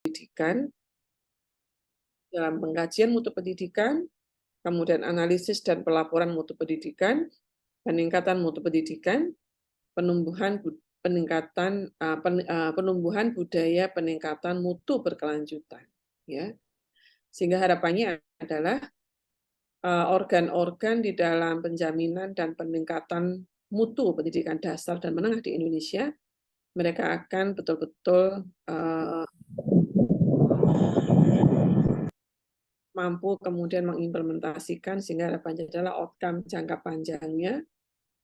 pendidikan, dalam pengkajian mutu pendidikan, kemudian analisis dan pelaporan mutu pendidikan, peningkatan mutu pendidikan, penumbuhan budaya peningkatan mutu berkelanjutan, ya. Sehingga harapannya adalah organ-organ di dalam penjaminan dan peningkatan mutu pendidikan dasar dan menengah di Indonesia, mereka akan betul-betul mampu kemudian mengimplementasikan, sehingga harapannya adalah outcome jangka panjangnya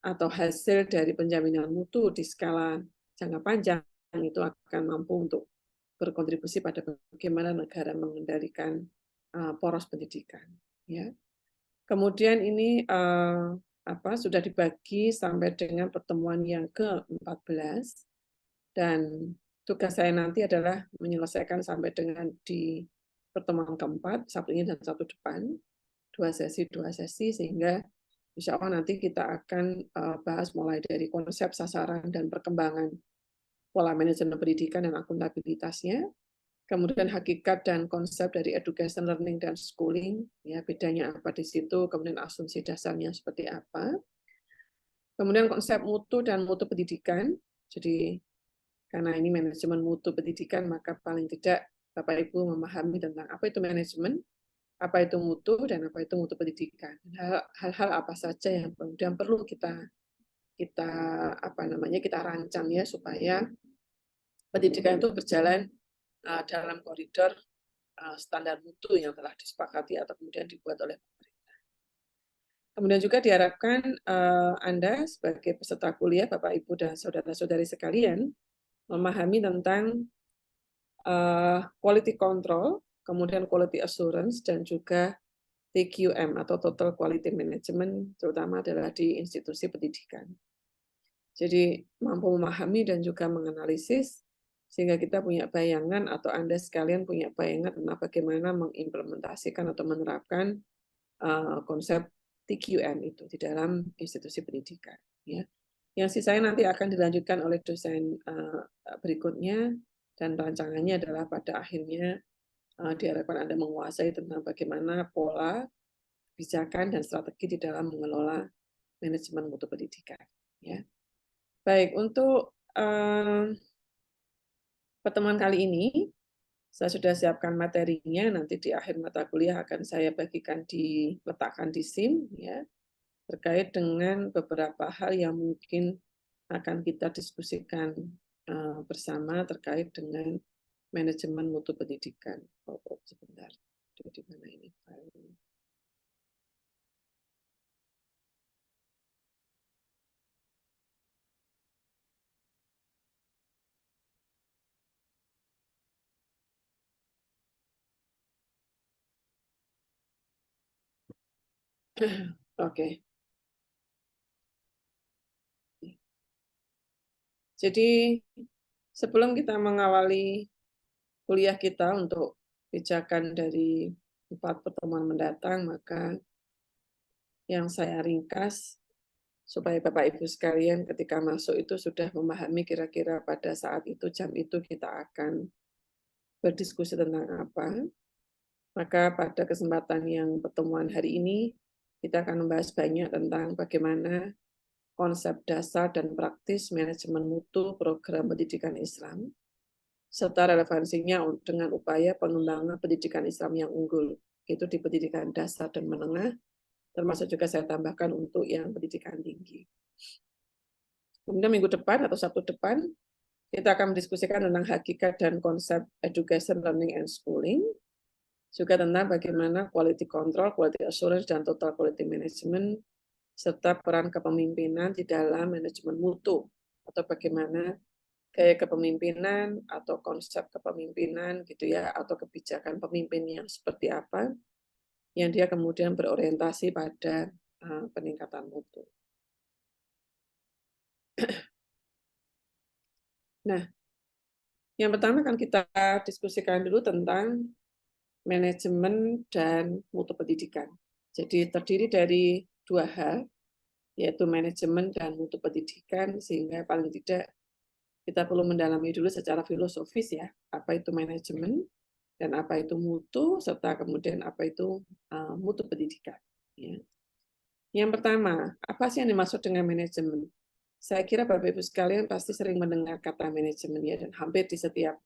atau hasil dari penjaminan mutu di skala jangka panjang itu akan mampu untuk berkontribusi pada bagaimana negara mengendalikan poros pendidikan. Ya. Kemudian ini sudah dibagi sampai dengan pertemuan yang ke-14, dan tugas saya nanti adalah menyelesaikan sampai dengan di pertemuan keempat, satu ini dan satu depan, dua sesi, sehingga insya Allah nanti kita akan bahas mulai dari konsep, sasaran, dan perkembangan pola manajemen pendidikan dan akuntabilitasnya, kemudian hakikat dan konsep dari education, learning, dan schooling, ya bedanya apa di situ, kemudian asumsi dasarnya seperti apa, kemudian konsep mutu dan mutu pendidikan. Jadi karena ini manajemen mutu pendidikan, maka paling tidak Bapak Ibu memahami tentang apa itu manajemen, apa itu mutu, dan apa itu mutu pendidikan. Hal-hal apa saja yang kemudian perlu kita rancang ya, supaya pendidikan itu berjalan dalam koridor standar mutu yang telah disepakati atau kemudian dibuat oleh pemerintah. Kemudian juga diharapkan Anda sebagai peserta kuliah, Bapak Ibu dan saudara-saudari sekalian, memahami tentang quality control, kemudian quality assurance, dan juga TQM atau Total Quality Management, terutama adalah di institusi pendidikan. Jadi mampu memahami dan juga menganalisis, sehingga kita punya bayangan atau Anda sekalian punya bayangan tentang bagaimana mengimplementasikan atau menerapkan konsep TQM itu di dalam institusi pendidikan. Ya. Yang sisanya nanti akan dilanjutkan oleh dosen berikutnya, dan rancangannya adalah pada akhirnya diharapkan Anda menguasai tentang bagaimana pola, kebijakan, dan strategi di dalam mengelola manajemen mutu pendidikan. Ya. Baik, untuk pertemuan kali ini, saya sudah siapkan materinya, nanti di akhir mata kuliah akan saya bagikan letakkan di SIM, ya, terkait dengan beberapa hal yang mungkin akan kita diskusikan bersama terkait dengan manajemen mutu pendidikan. Sebentar, di mana ini filenya? Oke. Jadi sebelum kita mengawali kuliah kita untuk pijakan dari 4 pertemuan mendatang, maka yang saya ringkas supaya Bapak Ibu sekalian ketika masuk itu sudah memahami kira-kira pada saat itu, jam itu kita akan berdiskusi tentang apa. Maka pada kesempatan yang pertemuan hari ini, kita akan membahas banyak tentang bagaimana konsep dasar dan praktis manajemen mutu program pendidikan Islam, serta relevansinya dengan upaya pengembangan pendidikan Islam yang unggul, itu di pendidikan dasar dan menengah, termasuk juga saya tambahkan untuk yang pendidikan tinggi. Kemudian minggu depan atau Sabtu depan, kita akan mendiskusikan tentang hakikat dan konsep education, learning, and schooling, juga tentang bagaimana quality control, quality assurance, dan total quality management, serta peran kepemimpinan di dalam manajemen mutu, atau bagaimana gaya kepemimpinan atau konsep kepemimpinan gitu ya, atau kebijakan pemimpin yang seperti apa, yang dia kemudian berorientasi pada peningkatan mutu. Nah, yang pertama kan kita diskusikan dulu tentang manajemen dan mutu pendidikan. Jadi terdiri dari 2 hal, yaitu manajemen dan mutu pendidikan, sehingga paling tidak kita perlu mendalami dulu secara filosofis ya, apa itu manajemen dan apa itu mutu, serta kemudian apa itu mutu pendidikan. Ya. Yang pertama, apa sih yang dimaksud dengan manajemen? Saya kira Bapak Ibu sekalian pasti sering mendengar kata manajemen ya, dan hampir di setiap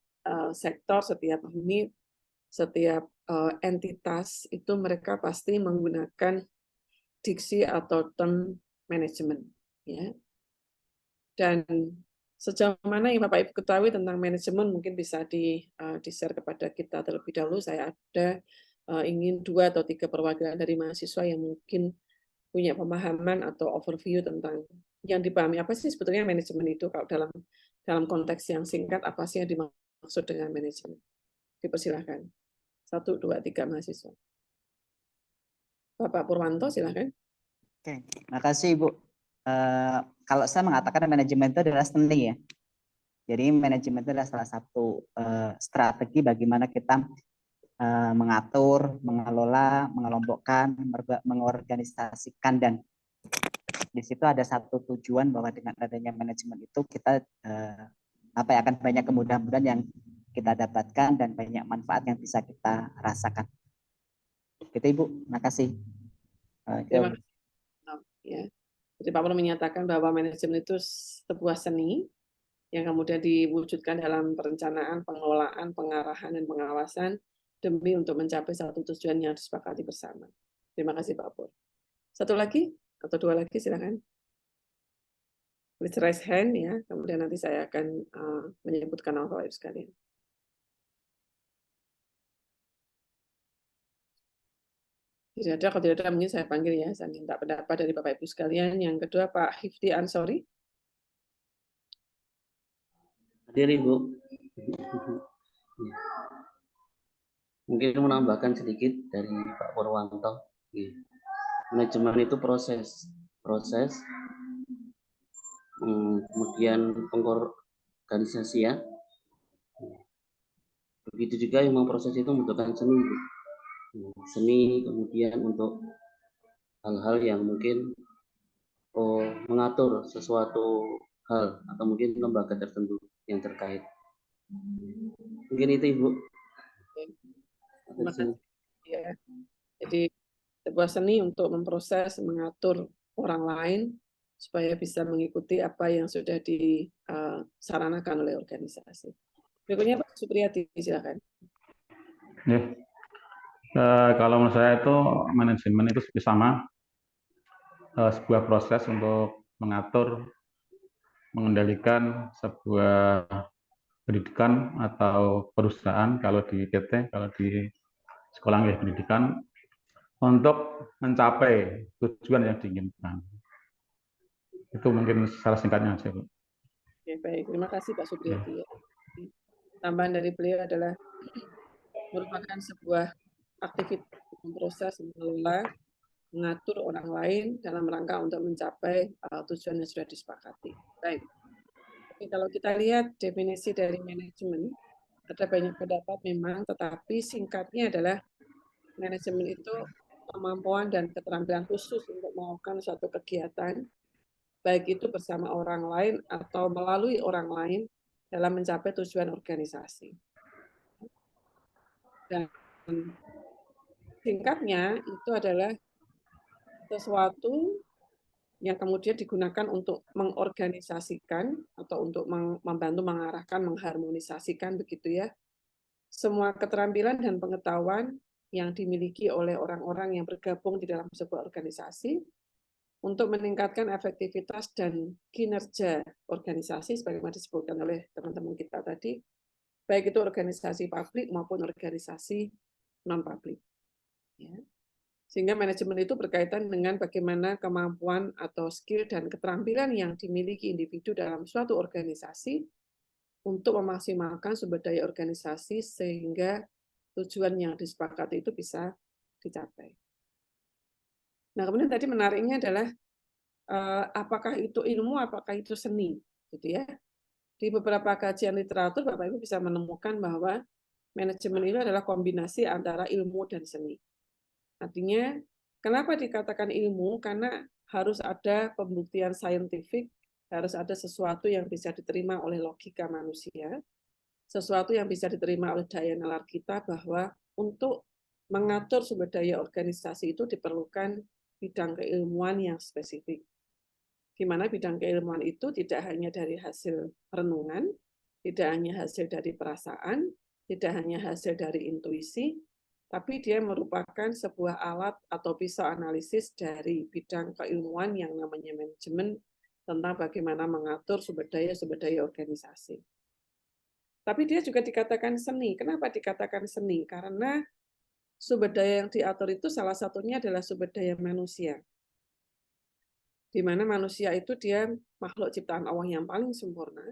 sektor, setiap unit, setiap entitas itu mereka pasti menggunakan diksi atau term manajemen. Ya. Dan sejauh mana yang Bapak Ibu ketahui tentang manajemen mungkin bisa di-share kepada kita terlebih dahulu. Saya ada ingin 2 atau 3 perwakilan dari mahasiswa yang mungkin punya pemahaman atau overview tentang yang dipahami apa sih sebetulnya manajemen itu kalau dalam konteks yang singkat apa sih yang dimaksud dengan manajemen. Dipersilahkan. 1, 2, 3 mahasiswa. Bapak Purwanto silakan. Oke, makasih Ibu. Kalau saya mengatakan manajemen itu adalah seni ya. Jadi manajemen itu adalah salah satu strategi bagaimana kita mengatur, mengelola, mengelompokkan, mengorganisasikan, dan di situ ada satu tujuan bahwa dengan adanya manajemen itu kita akan banyak kemudahan-kemudahan yang kita dapatkan dan banyak manfaat yang bisa kita rasakan. Gitu Ibu, makasih. Terima kasih. Ya. Jadi Pak Purwanto menyatakan bahwa manajemen itu sebuah seni yang kemudian diwujudkan dalam perencanaan, pengelolaan, pengarahan, dan pengawasan demi untuk mencapai satu tujuan yang disepakati bersama. Terima kasih Pak Pur. Satu lagi atau 2 lagi silakan. Please raise hand ya, kemudian nanti saya akan menyebutkan nama Bapak Ibu sekalian. Tidak ada, kalau tidak ada mungkin saya panggil ya, saya minta pendapat dari Bapak Ibu sekalian. Yang kedua Pak Hifdi Ansori. Hadir Ibu. Mungkin menambahkan sedikit dari Pak Purwanto. Manajemen itu proses, kemudian pengorganisasian. Begitu juga yang proses itu membutuhkan seni. Seni kemudian untuk hal-hal yang mungkin mengatur sesuatu hal atau mungkin lembaga tertentu yang terkait. Mungkin itu Ibu. Terima kasih. Ya. Jadi sebuah seni untuk memproses, mengatur orang lain supaya bisa mengikuti apa yang sudah disaranakan oleh organisasi. Berikutnya Pak Supriyadi, silakan. Ya. Kalau menurut saya itu manajemen itu sama sebuah proses untuk mengatur, mengendalikan sebuah pendidikan atau perusahaan, kalau di PT, kalau di sekolah pendidikan, untuk mencapai tujuan yang diinginkan. Itu mungkin secara singkatnya aja, Bu. Oke, baik. Terima kasih Pak Supriyadi. Ya. Tambahan dari beliau adalah merupakan sebuah aktivitas memproses, mengelola, mengatur orang lain dalam rangka untuk mencapai tujuan yang sudah disepakati. Baik. Oke, kalau kita lihat definisi dari manajemen, ada banyak pendapat memang, tetapi singkatnya adalah manajemen itu kemampuan dan keterampilan khusus untuk melakukan suatu kegiatan, baik itu bersama orang lain atau melalui orang lain dalam mencapai tujuan organisasi. Dan singkatnya itu adalah sesuatu yang kemudian digunakan untuk mengorganisasikan atau untuk membantu mengarahkan, mengharmonisasikan begitu ya, semua keterampilan dan pengetahuan yang dimiliki oleh orang-orang yang bergabung di dalam sebuah organisasi untuk meningkatkan efektivitas dan kinerja organisasi sebagaimana disebutkan oleh teman-teman kita tadi, baik itu organisasi publik maupun organisasi non-publik. Ya. Sehingga manajemen itu berkaitan dengan bagaimana kemampuan atau skill dan keterampilan yang dimiliki individu dalam suatu organisasi untuk memaksimalkan sumber daya organisasi sehingga tujuan yang disepakati itu bisa dicapai. Nah, kemudian tadi menariknya adalah apakah itu ilmu, apakah itu seni, gitu ya. Di beberapa kajian literatur, Bapak Ibu bisa menemukan bahwa manajemen itu adalah kombinasi antara ilmu dan seni. Artinya, kenapa dikatakan ilmu? Karena harus ada pembuktian saintifik Harus ada sesuatu yang bisa diterima oleh logika manusia, sesuatu yang bisa diterima oleh daya nalar kita, bahwa untuk mengatur sumber daya organisasi itu diperlukan bidang keilmuan yang spesifik. Di mana bidang keilmuan itu tidak hanya dari hasil renungan, tidak hanya hasil dari perasaan, tidak hanya hasil dari intuisi, tapi dia merupakan sebuah alat atau pisau analisis dari bidang keilmuan yang namanya manajemen, tentang bagaimana mengatur sumber daya organisasi. Tapi dia juga dikatakan seni. Kenapa dikatakan seni? Karena sumber daya yang diatur itu salah satunya adalah sumber daya manusia. Di mana manusia itu dia makhluk ciptaan Allah yang paling sempurna,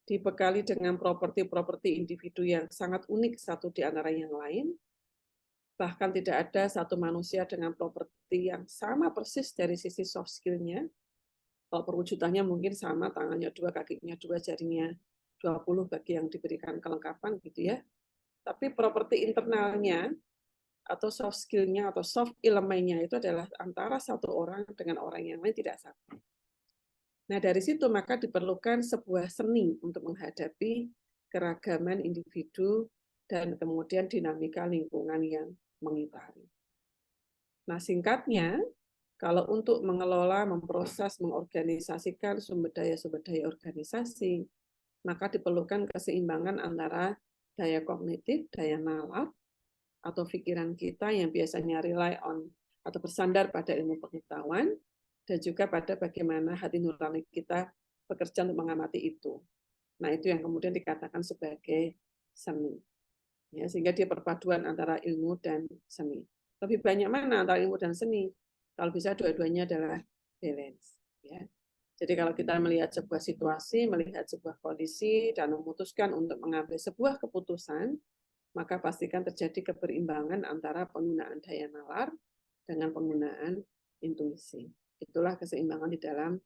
dibekali dengan properti-properti individu yang sangat unik satu di antara yang lain, bahkan tidak ada satu manusia dengan properti yang sama persis dari sisi soft skill-nya. Kalau perwujudannya mungkin sama, tangannya 2, kakinya 2, jarinya 20 bagi yang diberikan kelengkapan gitu ya. Tapi properti internalnya atau soft skill-nya atau soft elemennya itu adalah antara satu orang dengan orang yang lain tidak sama. Nah, dari situ maka diperlukan sebuah seni untuk menghadapi keragaman individu dan kemudian dinamika lingkungan yang mengitari. Nah, singkatnya, kalau untuk mengelola, memproses, mengorganisasikan sumber daya organisasi, maka diperlukan keseimbangan antara daya kognitif, daya nalar, atau pikiran kita yang biasanya rely on atau bersandar pada ilmu pengetahuan, dan juga pada bagaimana hati nurani kita bekerja untuk mengamati itu. Nah, itu yang kemudian dikatakan sebagai seni. Ya, sehingga dia perpaduan antara ilmu dan seni. Lebih banyak mana antara ilmu dan seni? Kalau bisa dua-duanya adalah balance. Ya. Jadi kalau kita melihat sebuah situasi, melihat sebuah kondisi, dan memutuskan untuk mengambil sebuah keputusan, maka pastikan terjadi keberimbangan antara penggunaan daya nalar dengan penggunaan intuisi. Itulah keseimbangan di dalam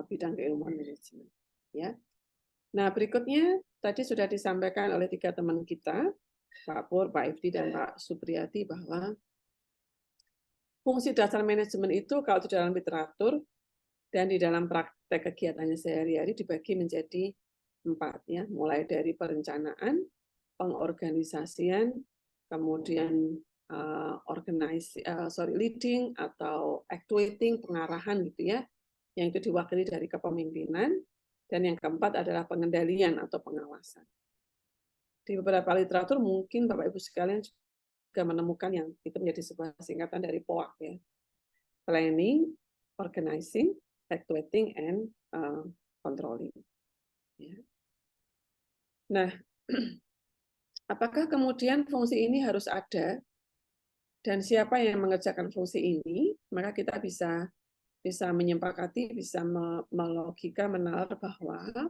bidang keilmuan manajemen. Ya. Nah, berikutnya tadi sudah disampaikan oleh 3 teman kita, Pak Pur, Pak Ifdi, dan Pak Supriyati, bahwa fungsi dasar manajemen itu kalau di dalam literatur dan di dalam praktek kegiatannya sehari-hari dibagi menjadi 4, ya, mulai dari perencanaan, pengorganisasian, kemudian leading atau actuating, pengarahan gitu ya, yang itu diwakili dari kepemimpinan, dan yang keempat adalah pengendalian atau pengawasan. Di beberapa literatur mungkin Bapak Ibu sekalian juga menemukan yang itu menjadi sebuah singkatan dari POAK ya. Planning, organizing, actuating, and controlling. Ya. Nah, apakah kemudian fungsi ini harus ada dan siapa yang mengerjakan fungsi ini? Maka kita bisa menyepakati, bisa melogika, menalar bahwa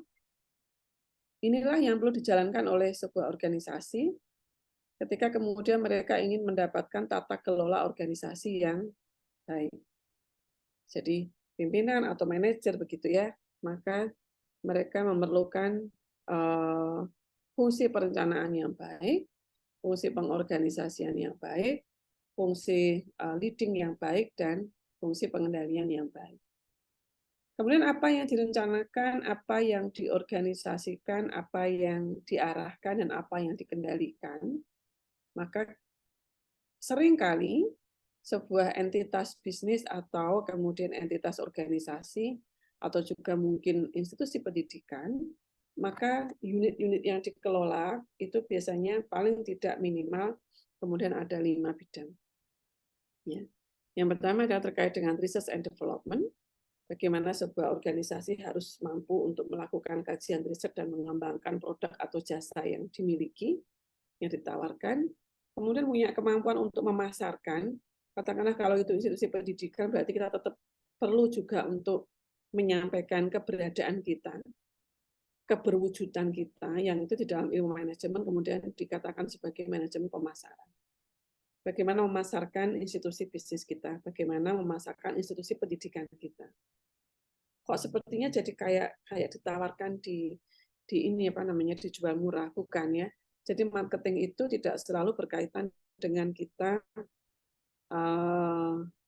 inilah yang perlu dijalankan oleh sebuah organisasi ketika kemudian mereka ingin mendapatkan tata kelola organisasi yang baik. Jadi pimpinan atau manajer begitu ya, maka mereka memerlukan fungsi perencanaan yang baik, fungsi pengorganisasian yang baik, fungsi leading yang baik, dan fungsi pengendalian yang baik. Kemudian apa yang direncanakan, apa yang diorganisasikan, apa yang diarahkan, dan apa yang dikendalikan, maka seringkali sebuah entitas bisnis atau kemudian entitas organisasi atau juga mungkin institusi pendidikan, maka unit-unit yang dikelola itu biasanya paling tidak minimal kemudian ada 5 bidang. Ya. Yang pertama adalah terkait dengan research and development, bagaimana sebuah organisasi harus mampu untuk melakukan kajian riset dan mengembangkan produk atau jasa yang dimiliki, yang ditawarkan. Kemudian punya kemampuan untuk memasarkan, katakanlah kalau itu institusi pendidikan, berarti kita tetap perlu juga untuk menyampaikan keberadaan kita, keberwujudan kita, yang itu di dalam ilmu manajemen kemudian dikatakan sebagai manajemen pemasaran. Bagaimana memasarkan institusi bisnis kita, bagaimana memasarkan institusi pendidikan kita. Kok sepertinya jadi kayak ditawarkan di ini apa namanya dijual murah, bukan ya. Jadi marketing itu tidak selalu berkaitan dengan kita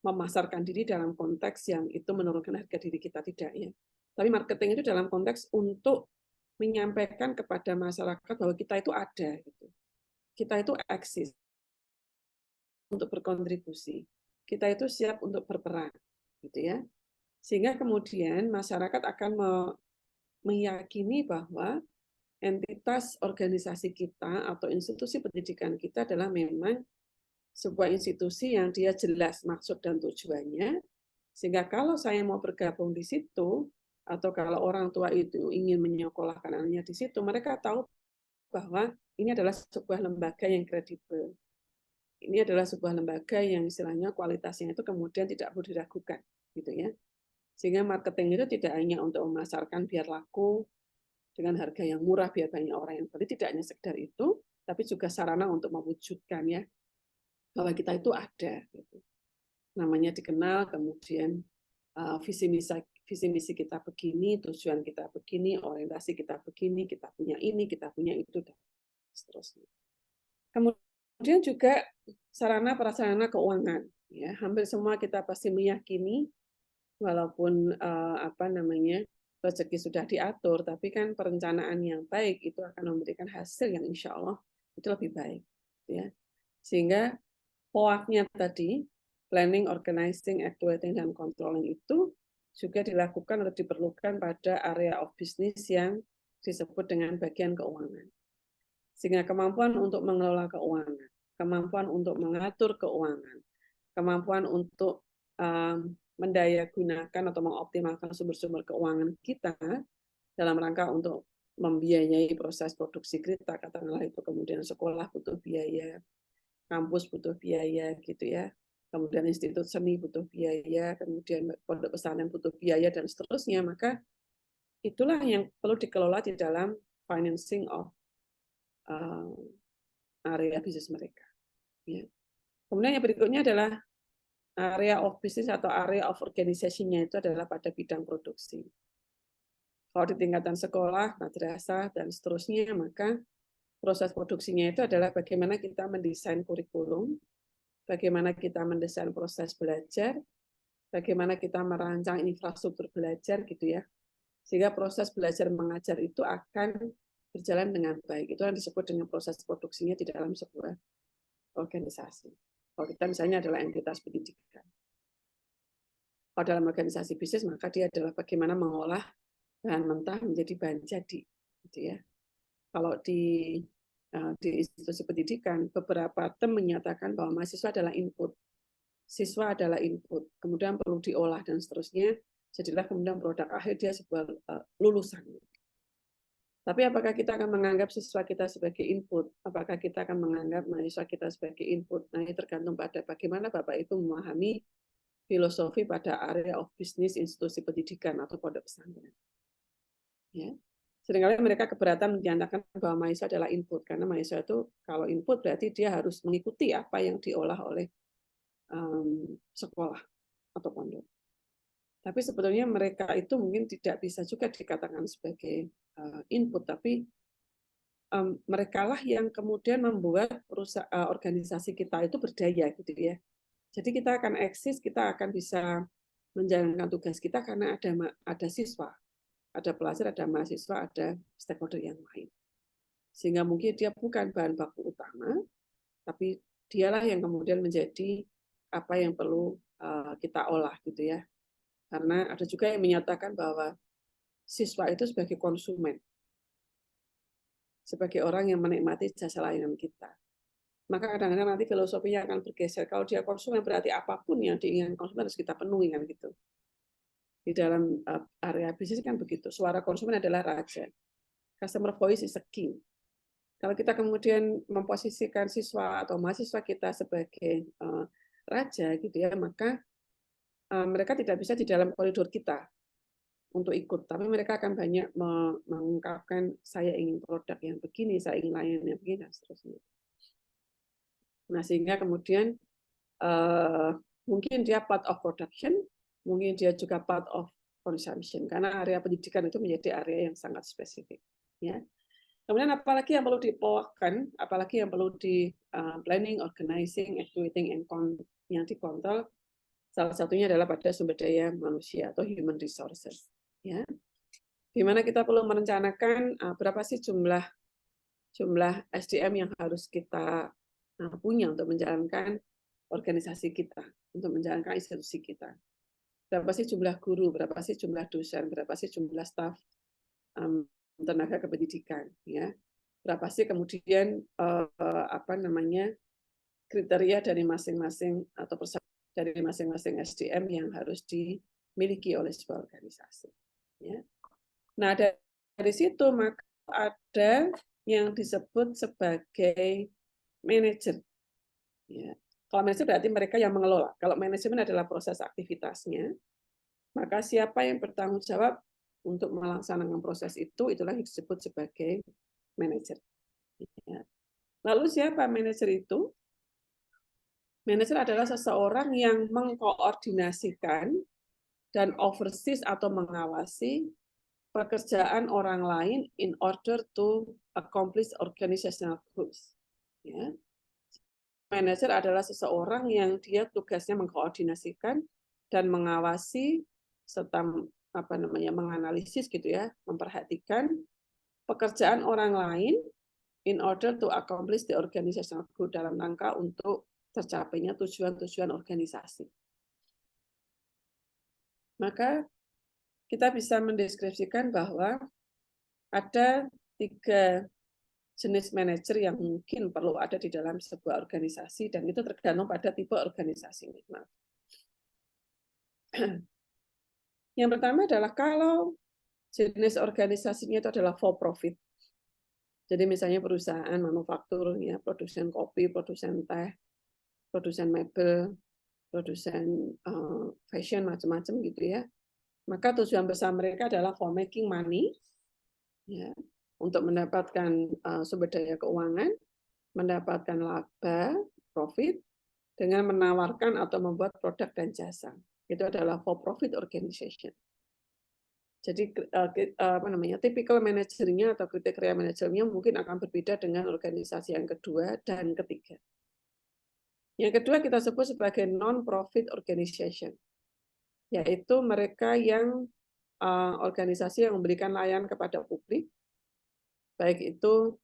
memasarkan diri dalam konteks yang itu menurunkan harga diri kita, tidak ya. Tapi marketing itu dalam konteks untuk menyampaikan kepada masyarakat bahwa kita itu ada, gitu. Kita itu eksis untuk berkontribusi. Kita itu siap untuk berperan, gitu ya. Sehingga kemudian masyarakat akan meyakini bahwa entitas organisasi kita atau institusi pendidikan kita adalah memang sebuah institusi yang dia jelas maksud dan tujuannya, sehingga kalau saya mau bergabung di situ, atau kalau orang tua itu ingin menyekolahkan anaknya di situ, mereka tahu bahwa ini adalah sebuah lembaga yang kredibel. Ini adalah sebuah lembaga yang istilahnya kualitasnya itu kemudian tidak perlu diragukan, gitu ya. Sehingga marketing itu tidak hanya untuk memasarkan biar laku dengan harga yang murah biar banyak orang yang beli, tidak hanya sekedar itu, tapi juga sarana untuk mewujudkan ya bahwa kita itu ada. Gitu. Namanya dikenal, kemudian visi misi kita begini, tujuan kita begini, orientasi kita begini, kita punya ini, kita punya itu, dan seterusnya. Kemudian juga sarana prasarana keuangan. Ya, hampir semua kita pasti meyakini, walaupun rezeki sudah diatur, tapi kan perencanaan yang baik itu akan memberikan hasil yang insya Allah itu lebih baik. Ya. Sehingga POAK-nya tadi, planning, organizing, actuating, dan controlling itu juga dilakukan atau diperlukan pada area of business yang disebut dengan bagian keuangan. Sehingga kemampuan untuk mengelola keuangan, kemampuan untuk mengatur keuangan, kemampuan untuk mendayagunakan atau mengoptimalkan sumber-sumber keuangan kita dalam rangka untuk membiayai proses produksi kita, katakanlah itu kemudian sekolah butuh biaya, kampus butuh biaya gitu ya, kemudian institut seni butuh biaya, kemudian pondok pesantren butuh biaya dan seterusnya, maka itulah yang perlu dikelola di dalam financing of area bisnis mereka. Ya. Kemudian yang berikutnya adalah area of business atau area of organization-nya itu adalah pada bidang produksi. Kalau di tingkatan sekolah, madrasah dan seterusnya, maka proses produksinya itu adalah bagaimana kita mendesain kurikulum, bagaimana kita mendesain proses belajar, bagaimana kita merancang infrastruktur belajar gitu ya, sehingga proses belajar mengajar itu akan berjalan dengan baik. Itu yang disebut dengan proses produksinya di dalam sebuah organisasi. Kalau kita misalnya adalah entitas pendidikan. Kalau dalam organisasi bisnis maka dia adalah bagaimana mengolah bahan mentah menjadi bahan jadi, gitu ya. Kalau di institusi pendidikan, beberapa tem menyatakan bahwa mahasiswa adalah input, siswa adalah input, kemudian perlu diolah dan seterusnya, jadilah kemudian produk akhir dia sebuah lulusan. Tapi apakah kita akan menganggap siswa kita sebagai input? Apakah kita akan menganggap mahasiswa kita sebagai input? Nah, ini tergantung pada bagaimana Bapak Ibu memahami filosofi pada area of business institusi pendidikan atau pondok pesantren. Ya. Seringkali mereka keberatan menyatakan bahwa mahasiswa adalah input, karena mahasiswa itu kalau input berarti dia harus mengikuti apa yang diolah oleh sekolah atau pondok. Tapi sebetulnya mereka itu mungkin tidak bisa juga dikatakan sebagai input, tapi mereka lah yang kemudian membuat organisasi kita itu berdaya, gitu ya. Jadi kita akan eksis, kita akan bisa menjalankan tugas kita karena ada siswa. Ada pelajar, ada mahasiswa, ada stakeholder yang lain. Sehingga mungkin dia bukan bahan baku utama, tapi dialah yang kemudian menjadi apa yang perlu kita olah, gitu ya. Karena ada juga yang menyatakan bahwa siswa itu sebagai konsumen, sebagai orang yang menikmati jasa layanan kita. Maka kadang-kadang nanti filosofinya akan bergeser. Kalau dia konsumen berarti apapun yang diinginkan konsumen harus kita penuhi, kan gitu. Di dalam area bisnis kan begitu. Suara konsumen adalah raja. Customer voice is a king. Kalau kita kemudian memposisikan siswa atau mahasiswa kita sebagai raja, gitu ya, maka mereka tidak bisa di dalam koridor kita untuk ikut. Tapi mereka akan banyak mengungkapkan saya ingin produk yang begini, saya ingin layanan yang begini, dan seterusnya. Nah, sehingga kemudian mungkin dia part of production, mungkin dia juga part of consumption, karena area pendidikan itu menjadi area yang sangat spesifik. Ya. Kemudian apalagi yang perlu dipoakan, apalagi yang perlu di planning, organizing, actuating, and yang dikontrol, salah satunya adalah pada sumber daya manusia atau human resources. Ya. di mana kita perlu merencanakan berapa sih jumlah SDM yang harus kita punya untuk menjalankan organisasi kita, untuk menjalankan institusi kita. Berapa sih jumlah guru, berapa sih jumlah dosen, berapa sih jumlah staf tenaga kependidikan, ya. Berapa sih kemudian kriteria dari masing-masing atau dari masing-masing SDM yang harus dimiliki oleh sebuah organisasi. Ya. Nah, dari situ maka ada yang disebut sebagai manajer. Ya. Kalau manajer berarti mereka yang mengelola. Kalau manajemen adalah proses aktivitasnya, maka siapa yang bertanggung jawab untuk melaksanakan proses itu, itulah yang disebut sebagai manajer. Ya. Lalu siapa manajer itu? Manajer adalah seseorang yang mengkoordinasikan dan overseas atau mengawasi pekerjaan orang lain in order to accomplish organizational goals. Ya. Manajer adalah seseorang yang dia tugasnya mengkoordinasikan dan mengawasi serta menganalisis gitu ya, memperhatikan pekerjaan orang lain in order to accomplish the organizational goal dalam rangka untuk tercapainya tujuan-tujuan organisasi. Maka kita bisa mendeskripsikan bahwa ada 3 jenis manajer yang mungkin perlu ada di dalam sebuah organisasi, dan itu tergantung pada tipe organisasi. Yang pertama adalah kalau jenis organisasinya itu adalah for profit. Jadi misalnya perusahaan manufaktur, ya, produsen kopi, produsen teh, produsen mebel, produsen fashion, macam-macam gitu ya. Maka tujuan besar mereka adalah for making money, ya, untuk mendapatkan sumber daya keuangan, mendapatkan laba, profit, dengan menawarkan atau membuat produk dan jasa. Itu adalah for profit organization. Jadi typical manajernya atau kriteria manajernya mungkin akan berbeda dengan organisasi yang kedua dan ketiga. Yang kedua kita sebut sebagai non-profit organization, yaitu mereka yang organisasi yang memberikan layanan kepada publik, baik itu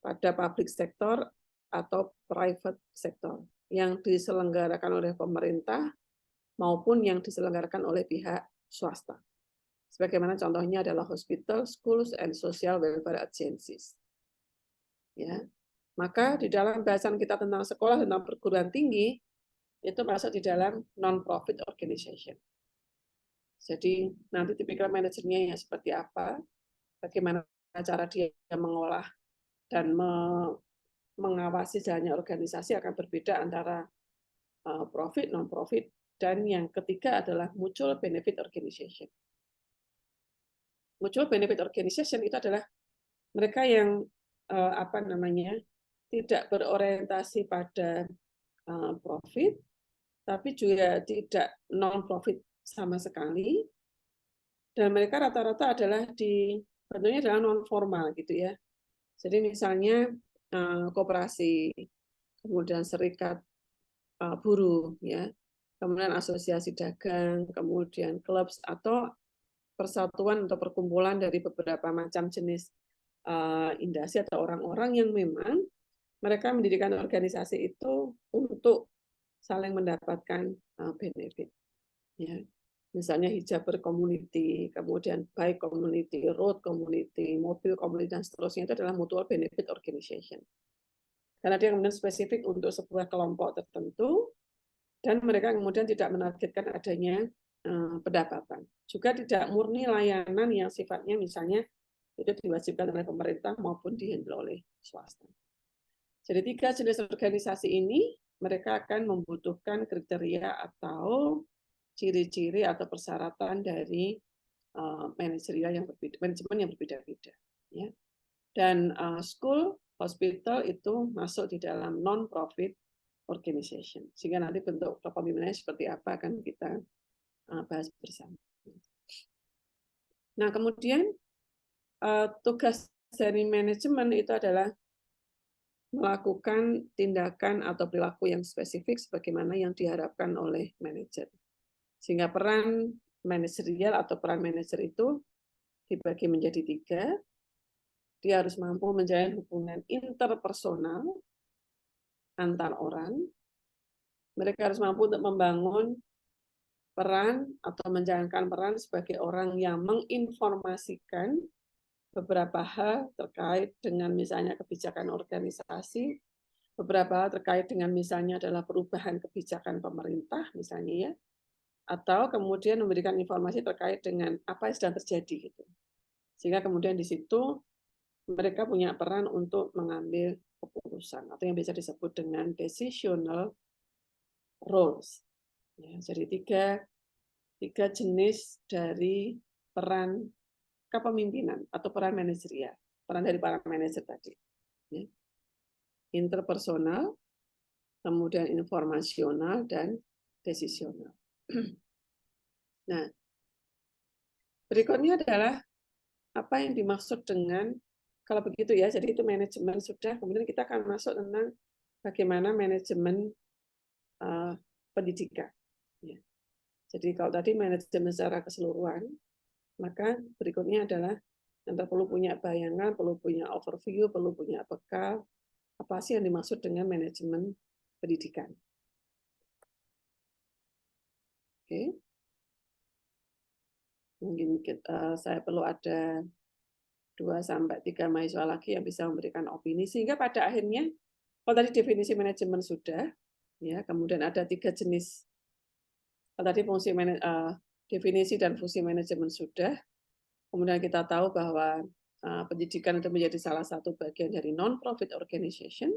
pada public sector atau private sector, yang diselenggarakan oleh pemerintah maupun yang diselenggarakan oleh pihak swasta. Sebagaimana contohnya adalah hospital, schools, and social welfare agencies. Ya. Maka di dalam bahasan kita tentang sekolah, tentang perguruan tinggi, itu masuk di dalam non-profit organization. Jadi nanti tipikal manajernya yang seperti apa, bagaimana cara dia mengolah dan mengawasi jalannya organisasi akan berbeda antara profit, non-profit, dan yang ketiga adalah mutual benefit organization. Mutual benefit organization itu adalah mereka yang tidak berorientasi pada profit, tapi juga tidak non-profit sama sekali, dan mereka rata-rata adalah bentuknya adalah non-formal gitu ya. Jadi misalnya koperasi, kemudian serikat buruh, ya, kemudian asosiasi dagang, kemudian klub atau persatuan atau perkumpulan dari beberapa macam jenis industri atau orang-orang yang memang mereka mendirikan organisasi itu untuk saling mendapatkan benefit. Ya. Misalnya hijaber community, kemudian bike community, road community, mobil community, dan seterusnya, itu adalah mutual benefit organization. Karena dia kemudian spesifik untuk sebuah kelompok tertentu, dan mereka kemudian tidak menargetkan adanya pendapatan. Juga tidak murni layanan yang sifatnya misalnya itu diwajibkan oleh pemerintah maupun dihandle oleh swasta. Jadi 3 jenis organisasi ini mereka akan membutuhkan kriteria atau ciri-ciri atau persyaratan dari manajemen yang berbeda-beda. Ya. Dan school, hospital itu masuk di dalam non-profit organization. Sehingga nanti bentuk kepemimpinannya seperti apa akan kita bahas bersama. Nah, kemudian tugas dari manajemen itu adalah melakukan tindakan atau perilaku yang spesifik sebagaimana yang diharapkan oleh manajer. Sehingga peran manajerial atau peran manajer itu dibagi menjadi 3. Dia harus mampu menjalin hubungan interpersonal antar orang. Mereka harus mampu untuk membangun peran atau menjalankan peran sebagai orang yang menginformasikan beberapa hal terkait dengan misalnya kebijakan organisasi, beberapa hal terkait dengan misalnya adalah perubahan kebijakan pemerintah misalnya ya, atau kemudian memberikan informasi terkait dengan apa yang sedang terjadi gitu. Sehingga kemudian di situ mereka punya peran untuk mengambil keputusan atau yang bisa disebut dengan decisional roles. Ya, jadi tiga jenis dari peran kepemimpinan atau peran manajerial, peran dari para manajer tadi. Ya. Interpersonal, kemudian informasional dan decisional. Nah, berikutnya adalah apa yang dimaksud dengan kalau begitu ya, jadi itu manajemen sudah, kemudian kita akan masuk tentang bagaimana manajemen pendidikan. Ya. Jadi kalau tadi manajemen secara keseluruhan, maka berikutnya adalah Anda perlu punya bayangan, perlu punya overview, perlu punya bekal, apa sih yang dimaksud dengan manajemen pendidikan. Oke. Mungkin saya perlu ada 2-3 mahasiswa lagi yang bisa memberikan opini, sehingga pada akhirnya, kalau tadi definisi manajemen sudah, ya, kemudian ada 3 jenis, tadi definisi dan fungsi manajemen sudah, kemudian kita tahu bahwa pendidikan itu menjadi salah satu bagian dari non-profit organization,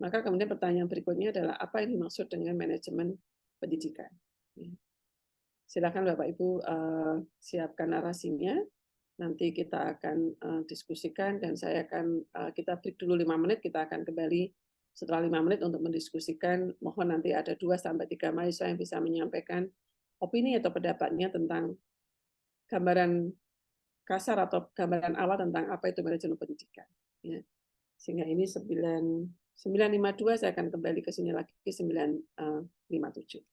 maka kemudian pertanyaan berikutnya adalah apa yang dimaksud dengan manajemen pendidikan. Silakan Bapak Ibu siapkan narasinya, nanti kita akan diskusikan dan saya akan kita break dulu 5 menit, kita akan kembali setelah 5 menit untuk mendiskusikan. Mohon nanti ada 2-3 mahasiswa yang bisa menyampaikan opini atau pendapatnya tentang gambaran kasar atau gambaran awal tentang apa itu manajemen pendidikan. Ya. Sehingga ini 9.52 saya akan kembali ke sini lagi 9.57.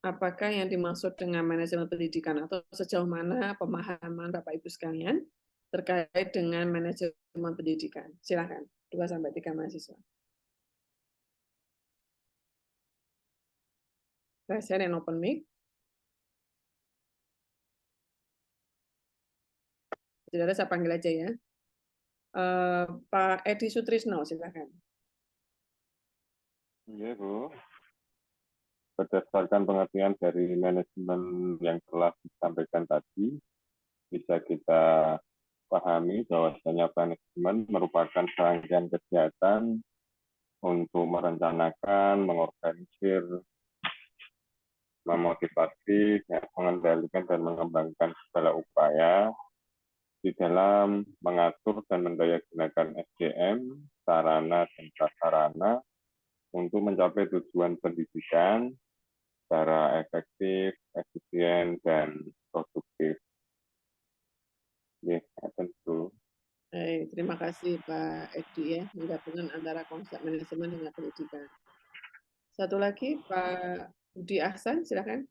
Apakah yang dimaksud dengan manajemen pendidikan atau sejauh mana pemahaman Bapak Ibu sekalian terkait dengan manajemen pendidikan? Silakan, 2-3 mahasiswa. Saya yang open mic. Saudara saya panggil aja ya. Pak Edi Sutrisno, silakan. Iya, Bu. Berdasarkan pengertian dari manajemen yang telah disampaikan tadi, bisa kita pahami bahwasanya manajemen merupakan serangkaian kegiatan untuk merencanakan, mengorganisir, memotivasi, mengendalikan dan mengembangkan segala upaya di dalam mengatur dan mendayagunakan SDM, sarana dan prasarana untuk mencapai tujuan pendidikan secara efektif, efisien, dan produktif. Ya, tentu. Baik, terima kasih Pak Edi ya, menggabungkan antara konsep manajemen dengan pendidikan. Satu lagi Pak Budi Ahsan, silakan.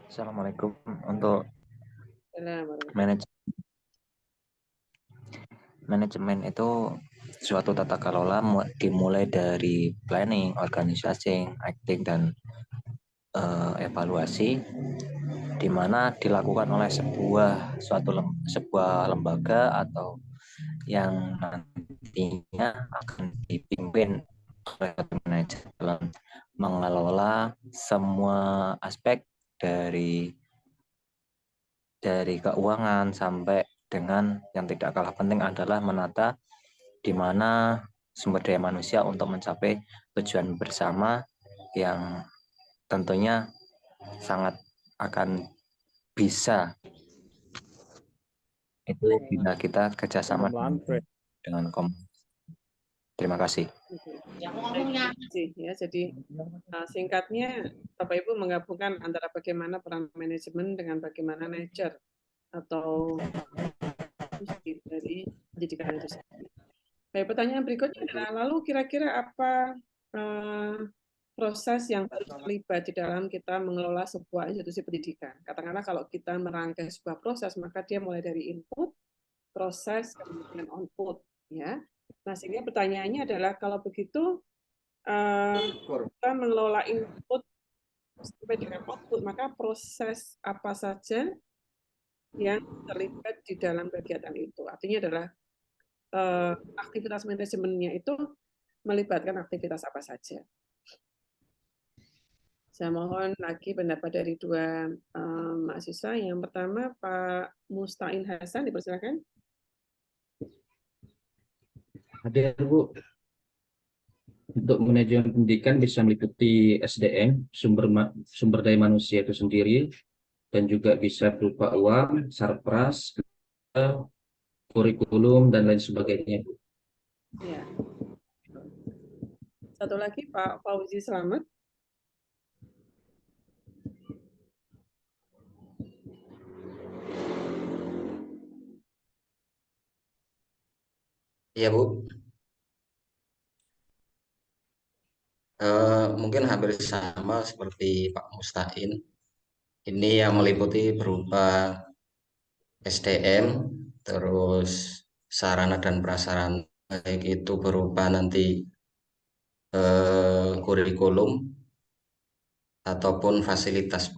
Assalamualaikum. Untuk Assalamualaikum. manajemen itu suatu tata kelola dimulai dari planning, organizing, acting, dan evaluasi, di mana dilakukan oleh sebuah lembaga atau yang nantinya akan dipimpin oleh manajer dalam mengelola semua aspek dari keuangan sampai dengan yang tidak kalah penting adalah menata di mana sumber daya manusia untuk mencapai tujuan bersama yang tentunya sangat akan bisa itu bila kita kerjasama dengan Terima kasih. Ya, jadi singkatnya Bapak Ibu menggabungkan antara bagaimana peran manajemen dengan bagaimana nature atau dari pendidikan itu sendiri. Baik, pertanyaan berikutnya adalah lalu kira-kira apa proses yang harus terlibat di dalam kita mengelola sebuah institusi pendidikan. Katakanlah kalau kita merangkai sebuah proses, maka dia mulai dari input, proses, kemudian output, ya. Nah, sehingga pertanyaannya adalah kalau begitu kita mengelola input sampai dengan output, maka proses apa saja yang terlibat di dalam kegiatan itu. Artinya adalah aktivitas manajemennya itu melibatkan aktivitas apa saja. Saya mohon lagi pendapat dari dua mahasiswa. Yang pertama Pak Mustain Hasan, dipersilakan. Hadir, Bu. Untuk manajemen pendidikan bisa meliputi SDM, sumber daya manusia itu sendiri, dan juga bisa berupa uang, sarpras, kurikulum, dan lain sebagainya. Ya. Satu lagi Pak Fauzi Slamet. Iya, Bu. Mungkin hampir sama seperti Pak Mustain. Ini yang meliputi berupa SDM, terus sarana dan prasarana, baik itu berupa nanti kurikulum ataupun fasilitas,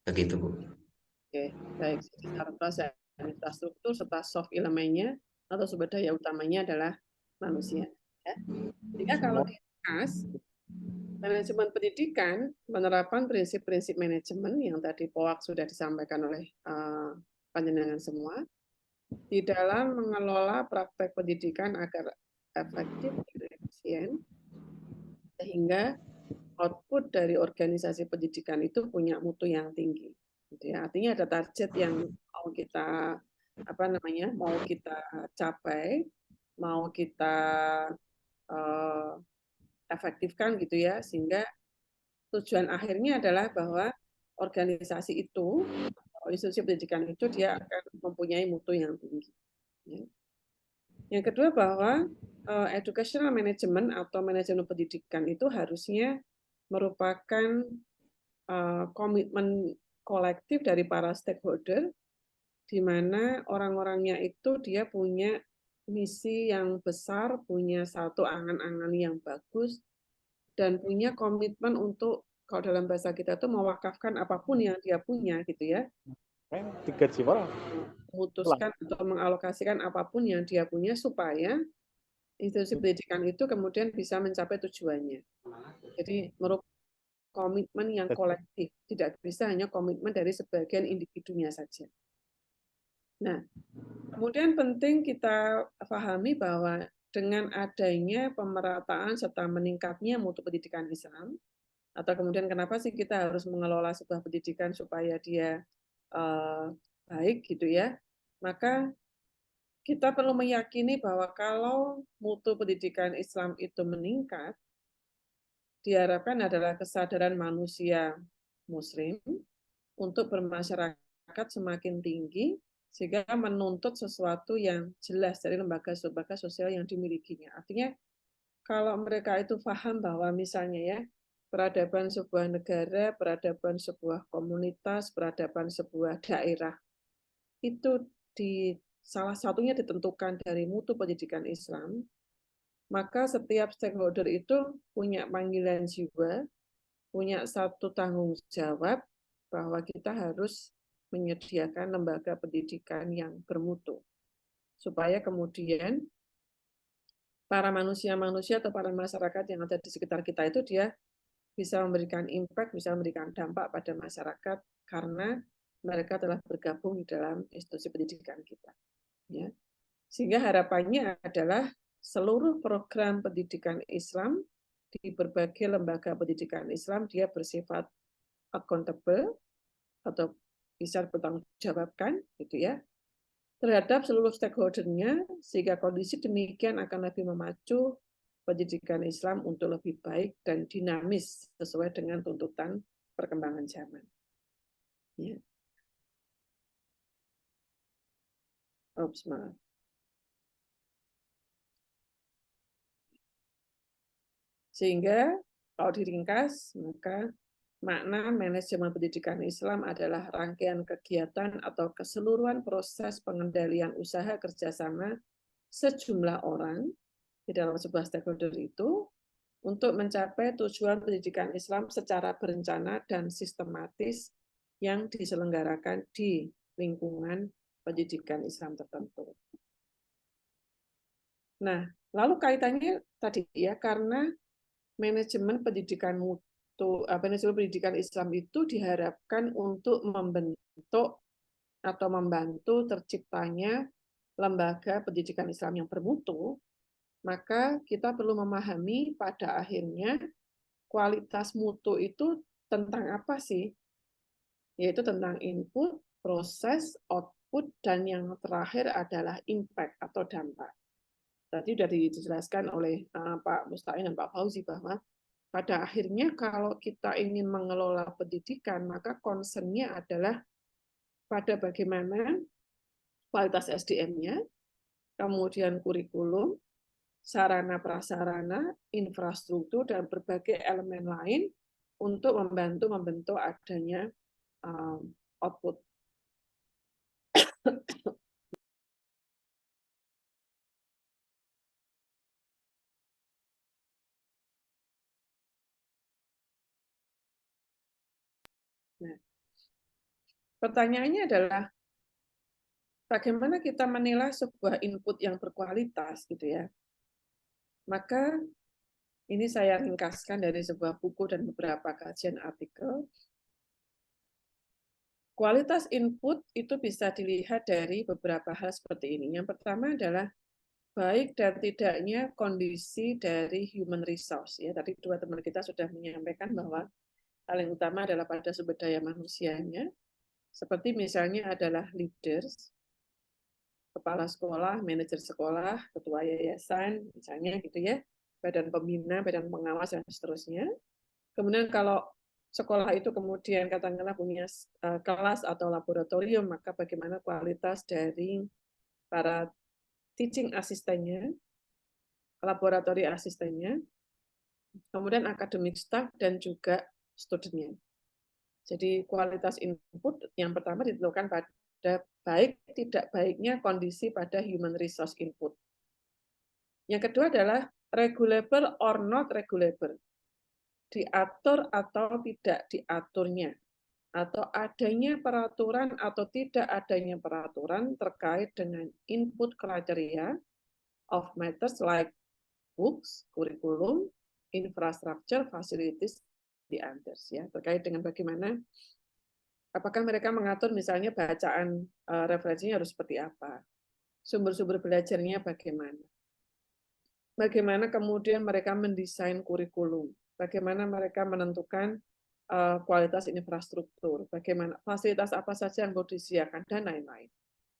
begitu, Bu. Oke, baik. Secara infrastruktur serta soft elemennya atau sumber daya utamanya adalah manusia. Ya. Sehingga kalau dikas manajemen pendidikan penerapan prinsip-prinsip manajemen yang tadi POAK sudah disampaikan oleh panjenengan semua di dalam mengelola praktek pendidikan agar efektif dan efisien sehingga output dari organisasi pendidikan itu punya mutu yang tinggi. Gitu ya. Artinya ada target yang mau kita mau kita capai, mau kita efektifkan gitu ya, sehingga tujuan akhirnya adalah bahwa organisasi itu, institusi pendidikan itu dia akan mempunyai mutu yang tinggi. Ya. Yang kedua bahwa educational management atau manajemen pendidikan itu harusnya merupakan komitmen kolektif dari para stakeholder, di mana orang-orangnya itu dia punya misi yang besar, punya satu angan-angan yang bagus, dan punya komitmen untuk, kalau dalam bahasa kita itu mewakafkan apapun yang dia punya, gitu ya. Memutuskan atau mengalokasikan apapun yang dia punya supaya institusi pendidikan itu kemudian bisa mencapai tujuannya. Jadi merupakan komitmen yang kolektif, tidak bisa hanya komitmen dari sebagian individunya saja. Nah, kemudian penting kita pahami bahwa dengan adanya pemerataan serta meningkatnya mutu pendidikan Islam, atau kemudian kenapa sih kita harus mengelola sebuah pendidikan supaya dia baik gitu ya, maka kita perlu meyakini bahwa kalau mutu pendidikan Islam itu meningkat, diharapkan adalah kesadaran manusia Muslim untuk bermasyarakat semakin tinggi, sehingga menuntut sesuatu yang jelas dari lembaga-lembaga sosial yang dimilikinya. Artinya, kalau mereka itu paham bahwa misalnya ya, peradaban sebuah negara, peradaban sebuah komunitas, peradaban sebuah daerah, itu salah satunya ditentukan dari mutu pendidikan Islam, maka setiap stakeholder itu punya panggilan jiwa, punya satu tanggung jawab bahwa kita harus menyediakan lembaga pendidikan yang bermutu. Supaya kemudian para manusia-manusia atau para masyarakat yang ada di sekitar kita itu dia bisa memberikan impact, bisa memberikan dampak pada masyarakat karena mereka telah bergabung di dalam institusi pendidikan kita. Ya. Sehingga harapannya adalah seluruh program pendidikan Islam di berbagai lembaga pendidikan Islam dia bersifat accountable atau bisa bertanggungjawabkan gitu ya terhadap seluruh stakeholder-nya, sehingga kondisi demikian akan lebih memacu pendidikan Islam untuk lebih baik dan dinamis sesuai dengan tuntutan perkembangan zaman. Ya. Oops, maaf. Sehingga kalau diringkas, maka makna manajemen pendidikan Islam adalah rangkaian kegiatan atau keseluruhan proses pengendalian usaha kerjasama sejumlah orang di dalam sebuah stakeholder itu untuk mencapai tujuan pendidikan Islam secara berencana dan sistematis yang diselenggarakan di lingkungan pendidikan Islam tertentu. Nah, lalu kaitannya tadi ya, karena manajemen pendidikan manajemen pendidikan Islam itu diharapkan untuk membentuk atau membantu terciptanya lembaga pendidikan Islam yang bermutu, maka kita perlu memahami pada akhirnya kualitas mutu itu tentang apa sih? Yaitu tentang input, proses, output, dan yang terakhir adalah impact atau dampak. Tadi sudah dijelaskan oleh Pak Musta'in dan Pak Fauzi bahwa pada akhirnya kalau kita ingin mengelola pendidikan, maka concern-nya adalah pada bagaimana kualitas SDM-nya, kemudian kurikulum, sarana prasarana, infrastruktur, dan berbagai elemen lain untuk membantu membentuk adanya output. Nah, pertanyaannya adalah bagaimana kita menilai sebuah input yang berkualitas gitu ya. Maka ini saya ringkaskan dari sebuah buku dan beberapa kajian artikel. Kualitas input itu bisa dilihat dari beberapa hal seperti ini. Yang pertama adalah baik dan tidaknya kondisi dari human resource. Ya, tadi dua teman kita sudah menyampaikan bahwa hal yang utama adalah pada sumber daya manusianya, seperti misalnya adalah leaders, kepala sekolah, manajer sekolah, ketua yayasan, misalnya gitu ya, badan pembina, badan pengawas, dan seterusnya. Kemudian kalau sekolah itu kemudian katakanlah punya kelas atau laboratorium, maka bagaimana kualitas dari para teaching asistennya, laboratori asistennya, kemudian academic staff, dan juga studentnya. Jadi kualitas input yang pertama ditentukan pada baik tidak baiknya kondisi pada human resource input. Yang kedua adalah regulable or not regulable. Diatur atau tidak diaturnya, atau adanya peraturan atau tidak adanya peraturan terkait dengan input criteria of matters like books, kurikulum, infrastructure, facilities, the others, ya, terkait dengan bagaimana apakah mereka mengatur misalnya bacaan referensinya harus seperti apa, sumber-sumber belajarnya bagaimana, bagaimana kemudian mereka mendesain kurikulum, bagaimana mereka menentukan kualitas infrastruktur, bagaimana fasilitas apa saja yang perlu disediakan dan lain-lain.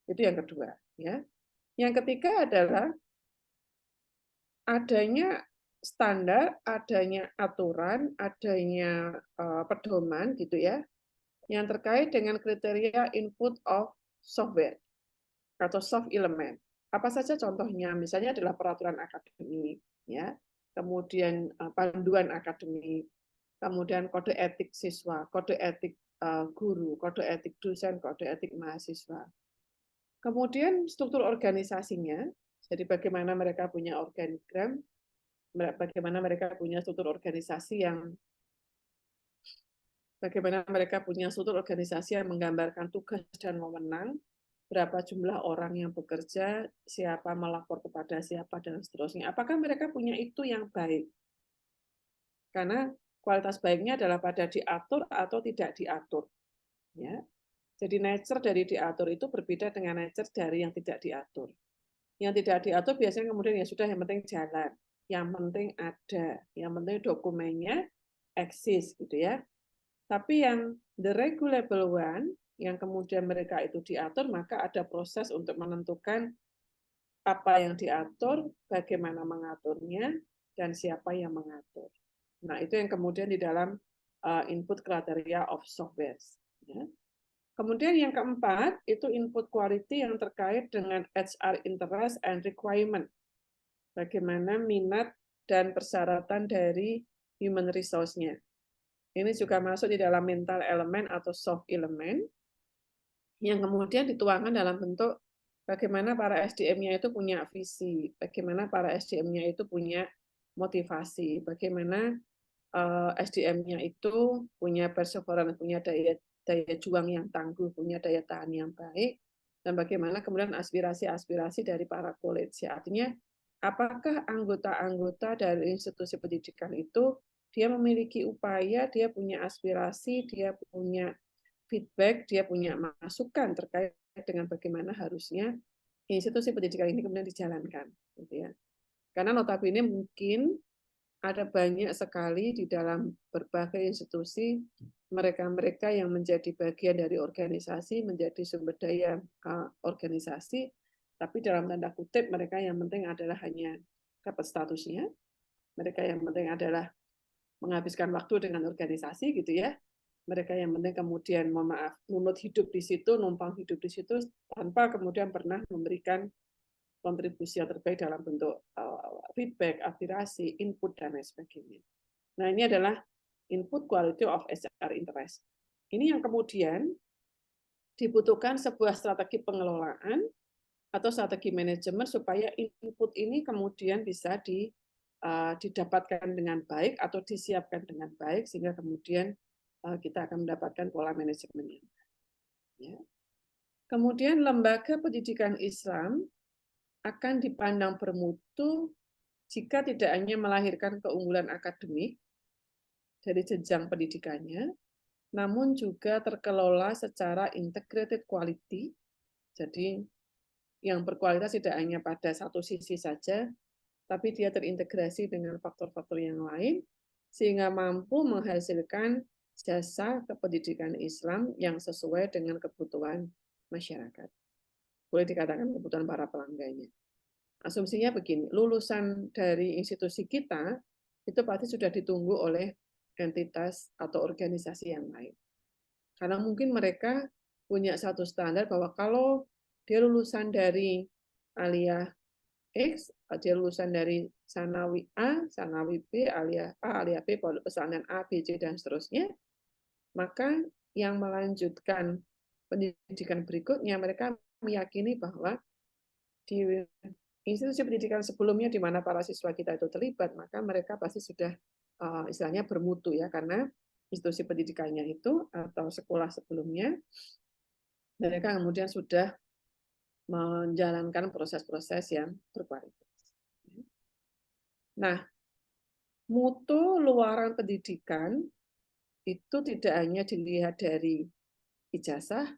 Itu yang kedua, ya. Yang ketiga adalah adanya standar, adanya aturan, adanya pedoman gitu ya, yang terkait dengan kriteria input of software atau soft element. Apa saja contohnya? Misalnya adalah peraturan akademik, ya, kemudian panduan akademik, kemudian kode etik siswa, kode etik guru, kode etik dosen, kode etik mahasiswa. Kemudian struktur organisasinya, jadi bagaimana mereka punya organigram, bagaimana mereka punya struktur organisasi yang menggambarkan tugas dan wewenang, berapa jumlah orang yang bekerja, siapa melapor kepada siapa, dan seterusnya. Apakah mereka punya itu yang baik? Karena kualitas baiknya adalah pada diatur atau tidak diatur. Ya. Jadi nature dari diatur itu berbeda dengan nature dari yang tidak diatur. Yang tidak diatur biasanya kemudian ya sudah, yang penting jalan, yang penting ada, yang penting dokumennya eksis gitu ya. Tapi yang the regulable one, yang kemudian mereka itu diatur, maka ada proses untuk menentukan apa yang diatur, bagaimana mengaturnya, dan siapa yang mengatur. Nah, itu yang kemudian di dalam input criteria of software. Ya. Kemudian yang keempat, itu input quality yang terkait dengan HR interest and requirement. Bagaimana minat dan persyaratan dari human resource-nya. Ini juga masuk di dalam mental element atau soft element, yang kemudian dituangkan dalam bentuk bagaimana para SDM-nya itu punya visi, bagaimana para SDM-nya itu punya motivasi, bagaimana SDM-nya itu punya perseverance, punya daya juang yang tangguh, punya daya tahan yang baik, dan bagaimana kemudian aspirasi-aspirasi dari para college. Artinya, apakah anggota-anggota dari institusi pendidikan itu dia memiliki upaya, dia punya aspirasi, dia punya feedback, dia punya masukan terkait dengan bagaimana harusnya institusi pendidikan ini kemudian dijalankan, gitu ya. Karena notabene mungkin ada banyak sekali di dalam berbagai institusi mereka-mereka yang menjadi bagian dari organisasi, menjadi sumber daya organisasi, tapi dalam tanda kutip mereka yang penting adalah hanya dapat statusnya, mereka yang penting adalah menghabiskan waktu dengan organisasi gitu ya, mereka yang penting kemudian nunut hidup di situ, numpang hidup di situ tanpa kemudian pernah memberikan kontribusi yang terbaik dalam bentuk feedback, aspirasi, input, dan lain sebagainya. Nah, ini adalah input quality of HR interest. Ini yang kemudian dibutuhkan sebuah strategi pengelolaan atau strategi manajemen supaya input ini kemudian bisa didapatkan dengan baik atau disiapkan dengan baik, sehingga kemudian kita akan mendapatkan pola manajemen yang baik. Ya. Kemudian lembaga pendidikan Islam akan dipandang bermutu jika tidak hanya melahirkan keunggulan akademik dari jenjang pendidikannya, namun juga terkelola secara integrated quality. Jadi yang berkualitas tidak hanya pada satu sisi saja, tapi dia terintegrasi dengan faktor-faktor yang lain, sehingga mampu menghasilkan jasa kependidikan Islam yang sesuai dengan kebutuhan masyarakat. Boleh dikatakan kebutuhan para pelanggannya. Asumsinya begini, lulusan dari institusi kita itu pasti sudah ditunggu oleh entitas atau organisasi yang lain. Karena mungkin mereka punya satu standar bahwa kalau dia lulusan dari aliyah X, dia lulusan dari sanawi A, sanawi B, aliyah A, aliyah B, pesantren A, B, C, dan seterusnya, maka yang melanjutkan pendidikan berikutnya, mereka meyakini bahwa di institusi pendidikan sebelumnya di mana para siswa kita itu terlibat, maka mereka pasti sudah istilahnya bermutu ya, karena institusi pendidikannya itu atau sekolah sebelumnya mereka kemudian sudah menjalankan proses-proses yang berkualitas. Nah, mutu luaran pendidikan itu tidak hanya dilihat dari ijazah,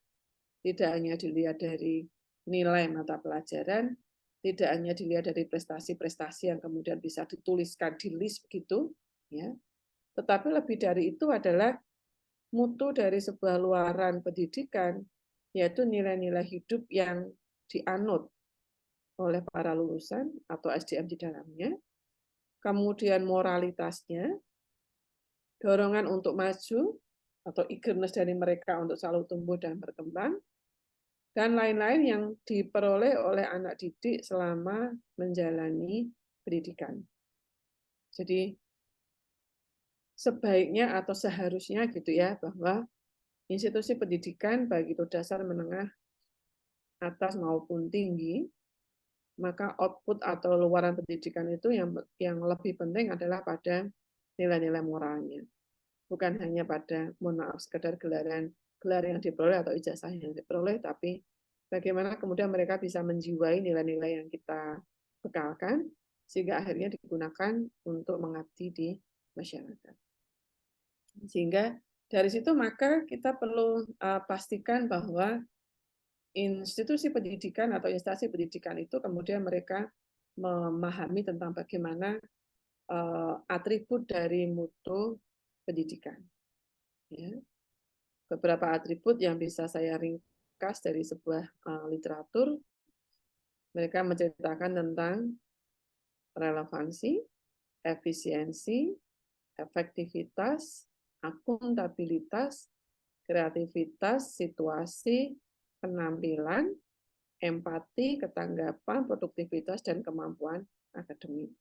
tidak hanya dilihat dari nilai mata pelajaran, tidak hanya dilihat dari prestasi-prestasi yang kemudian bisa dituliskan di list begitu, ya. Tetapi lebih dari itu adalah mutu dari sebuah luaran pendidikan, yaitu nilai-nilai hidup yang dianut oleh para lulusan atau SDM di dalamnya, kemudian moralitasnya, dorongan untuk maju atau eagerness dari mereka untuk selalu tumbuh dan berkembang, dan lain-lain yang diperoleh oleh anak didik selama menjalani pendidikan. Jadi sebaiknya atau seharusnya gitu ya, bahwa institusi pendidikan baik itu dasar, menengah, atas maupun tinggi, maka output atau luaran pendidikan itu yang lebih penting adalah pada nilai-nilai moralnya. Bukan hanya pada, mohon maaf, sekedar gelar yang diperoleh atau ijazah yang diperoleh, tapi bagaimana kemudian mereka bisa menjiwai nilai-nilai yang kita bekalkan, sehingga akhirnya digunakan untuk mengabdi di masyarakat. Sehingga dari situ maka kita perlu pastikan bahwa institusi pendidikan atau instansi pendidikan itu kemudian mereka memahami tentang bagaimana atribut dari mutu pendidikan. Ya. Beberapa atribut yang bisa saya ringkas dari sebuah literatur, mereka menceritakan tentang relevansi, efisiensi, efektivitas, akuntabilitas, kreativitas, situasi, penampilan, empati, ketanggapan, produktivitas, dan kemampuan akademik.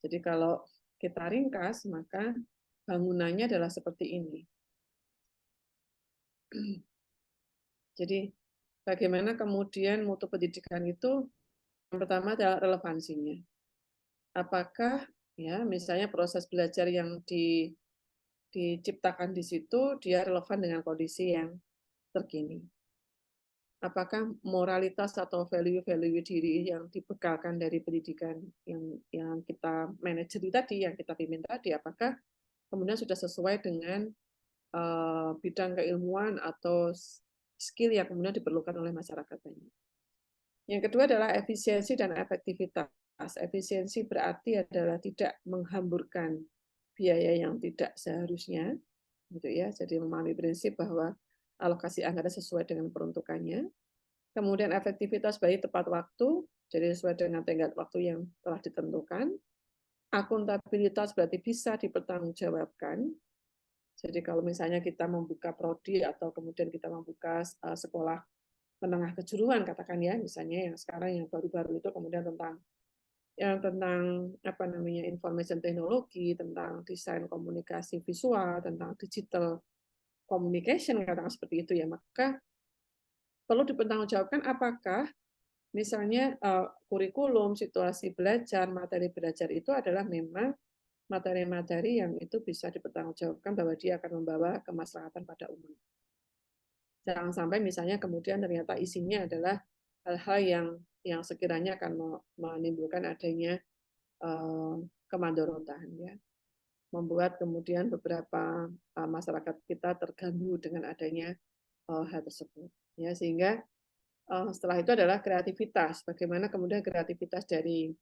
Jadi kalau kita ringkas, maka bangunannya adalah seperti ini. Jadi bagaimana kemudian mutu pendidikan itu, yang pertama adalah relevansinya. Apakah ya misalnya proses belajar yang diciptakan di situ dia relevan dengan kondisi yang terkini. Apakah moralitas atau value-value diri yang dibekalkan dari pendidikan yang kita manajeri tadi, yang kita pimpin tadi, apakah kemudian sudah sesuai dengan bidang keilmuan atau skill yang kemudian diperlukan oleh masyarakat banyak. Yang kedua adalah efisiensi dan efektivitas. Efisiensi berarti adalah tidak menghamburkan biaya yang tidak seharusnya, gitu ya. Jadi memahami prinsip bahwa alokasi anggaran sesuai dengan peruntukannya. Kemudian efektivitas baik tepat waktu, jadi sesuai dengan tenggat waktu yang telah ditentukan. Akuntabilitas berarti bisa dipertanggungjawabkan. Jadi kalau misalnya kita membuka prodi atau kemudian kita membuka sekolah menengah kejuruan katakan ya, misalnya yang sekarang yang baru-baru itu kemudian tentang apa namanya information teknologi, tentang desain komunikasi visual, tentang digital communication katakan seperti itu ya, maka perlu dipertanggungjawabkan apakah misalnya kurikulum, situasi belajar, materi belajar itu adalah memang materi-materi yang itu bisa dipertanggungjawabkan bahwa dia akan membawa kemaslahatan pada umum. Jangan sampai misalnya kemudian ternyata isinya adalah hal-hal yang sekiranya akan menimbulkan adanya kemandorotan, ya, membuat kemudian beberapa masyarakat kita terganggu dengan adanya hal tersebut, ya, sehingga setelah itu adalah kreativitas. Bagaimana kemudian kreativitas dari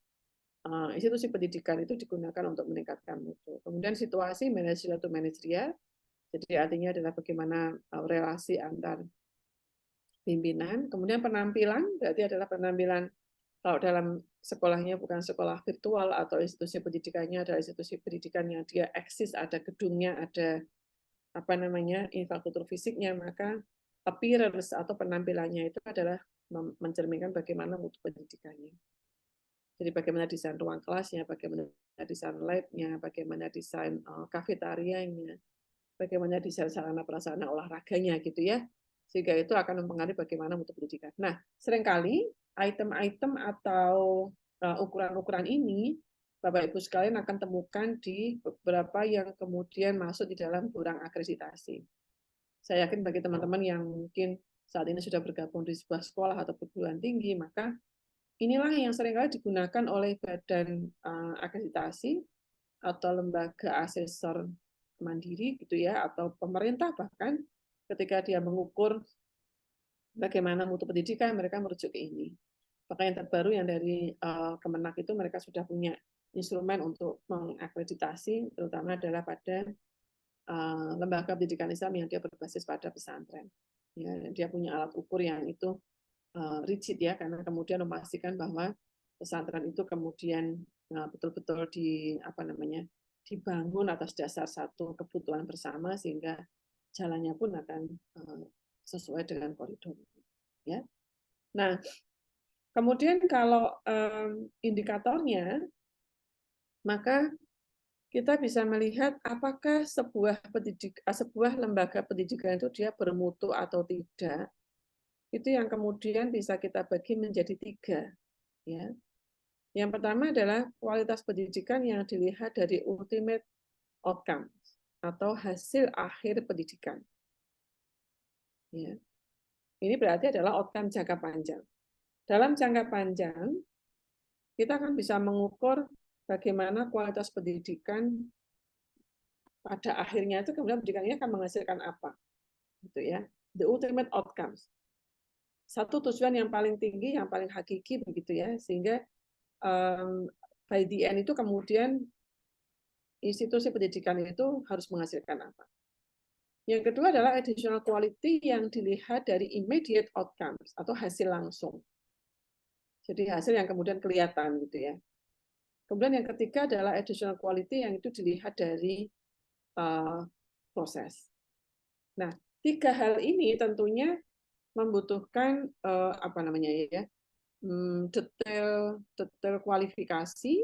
institusi pendidikan itu digunakan untuk meningkatkan mutu. Kemudian situasi manajerial to manajerial, jadi artinya adalah bagaimana relasi antar pimpinan. Kemudian penampilan, berarti adalah penampilan kalau dalam sekolahnya bukan sekolah virtual atau institusi pendidikannya adalah institusi pendidikan yang dia eksis, ada gedungnya, ada apa namanya infrastruktur fisiknya, maka appearance atau penampilannya itu adalah mencerminkan bagaimana mutu pendidikannya. Jadi bagaimana desain ruang kelasnya, bagaimana desain lab-nya, bagaimana desain kafetarianya, bagaimana desain sarana prasarana olahraganya gitu ya. Sehingga itu akan mempengaruhi bagaimana mutu pendidikan. Nah, seringkali item-item atau ukuran-ukuran ini Bapak Ibu sekalian akan temukan di beberapa yang kemudian masuk di dalam borang akreditasi. Saya yakin bagi teman-teman yang mungkin saat ini sudah bergabung di sebuah sekolah atau perguruan tinggi, maka inilah yang seringkali digunakan oleh badan akreditasi atau lembaga asesor mandiri gitu ya, atau pemerintah bahkan ketika dia mengukur bagaimana mutu pendidikan, mereka merujuk ke ini. Maka yang terbaru yang dari Kemenak itu mereka sudah punya instrumen untuk mengakreditasi, terutama adalah pada lembaga pendidikan Islam yang dia berbasis pada pesantren. Ya, dia punya alat ukur yang itu rigid ya, karena kemudian memastikan bahwa pesantren itu kemudian betul-betul dibangun atas dasar satu kebutuhan bersama sehingga jalannya pun akan sesuai dengan koridor. Ya. Nah, kemudian kalau indikatornya, maka kita bisa melihat apakah sebuah lembaga pendidikan itu dia bermutu atau tidak. Itu yang kemudian bisa kita bagi menjadi 3. Ya. Yang pertama adalah kualitas pendidikan yang dilihat dari ultimate outcome atau hasil akhir pendidikan. Ya. Ini berarti adalah outcome jangka panjang. Dalam jangka panjang, kita akan bisa mengukur bagaimana kualitas pendidikan pada akhirnya itu kemudian pendidikan ini akan menghasilkan apa, gitu ya. The ultimate outcomes. Satu tujuan yang paling tinggi, yang paling hakiki begitu ya, sehingga by the end itu kemudian institusi pendidikan itu harus menghasilkan apa. Yang kedua adalah additional quality yang dilihat dari immediate outcomes atau hasil langsung. Jadi hasil yang kemudian kelihatan gitu ya. Kemudian yang ketiga adalah additional quality yang itu dilihat dari proses. Nah, 3 hal ini tentunya membutuhkan detail kualifikasi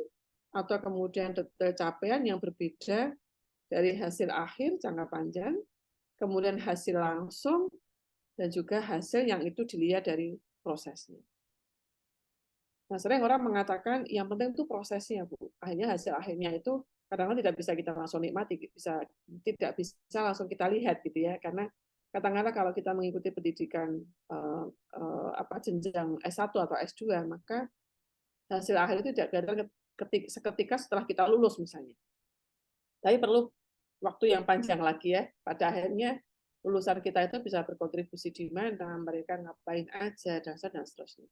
atau kemudian detail capaian yang berbeda dari hasil akhir jangka panjang, kemudian hasil langsung, dan juga hasil yang itu dilihat dari prosesnya. Nah, sering orang mengatakan yang penting itu prosesnya, Bu. Akhirnya hasil akhirnya itu kadang-kadang tidak bisa kita langsung nikmati, tidak bisa langsung kita lihat gitu ya, karena katakanlah kalau kita mengikuti pendidikan jenjang S1 atau S2, maka hasil akhir itu tidak datang seketika setelah kita lulus misalnya. Tapi perlu waktu yang panjang lagi ya. Pada akhirnya lulusan kita itu bisa berkontribusi di mana, mereka ngapain aja, dan seterusnya.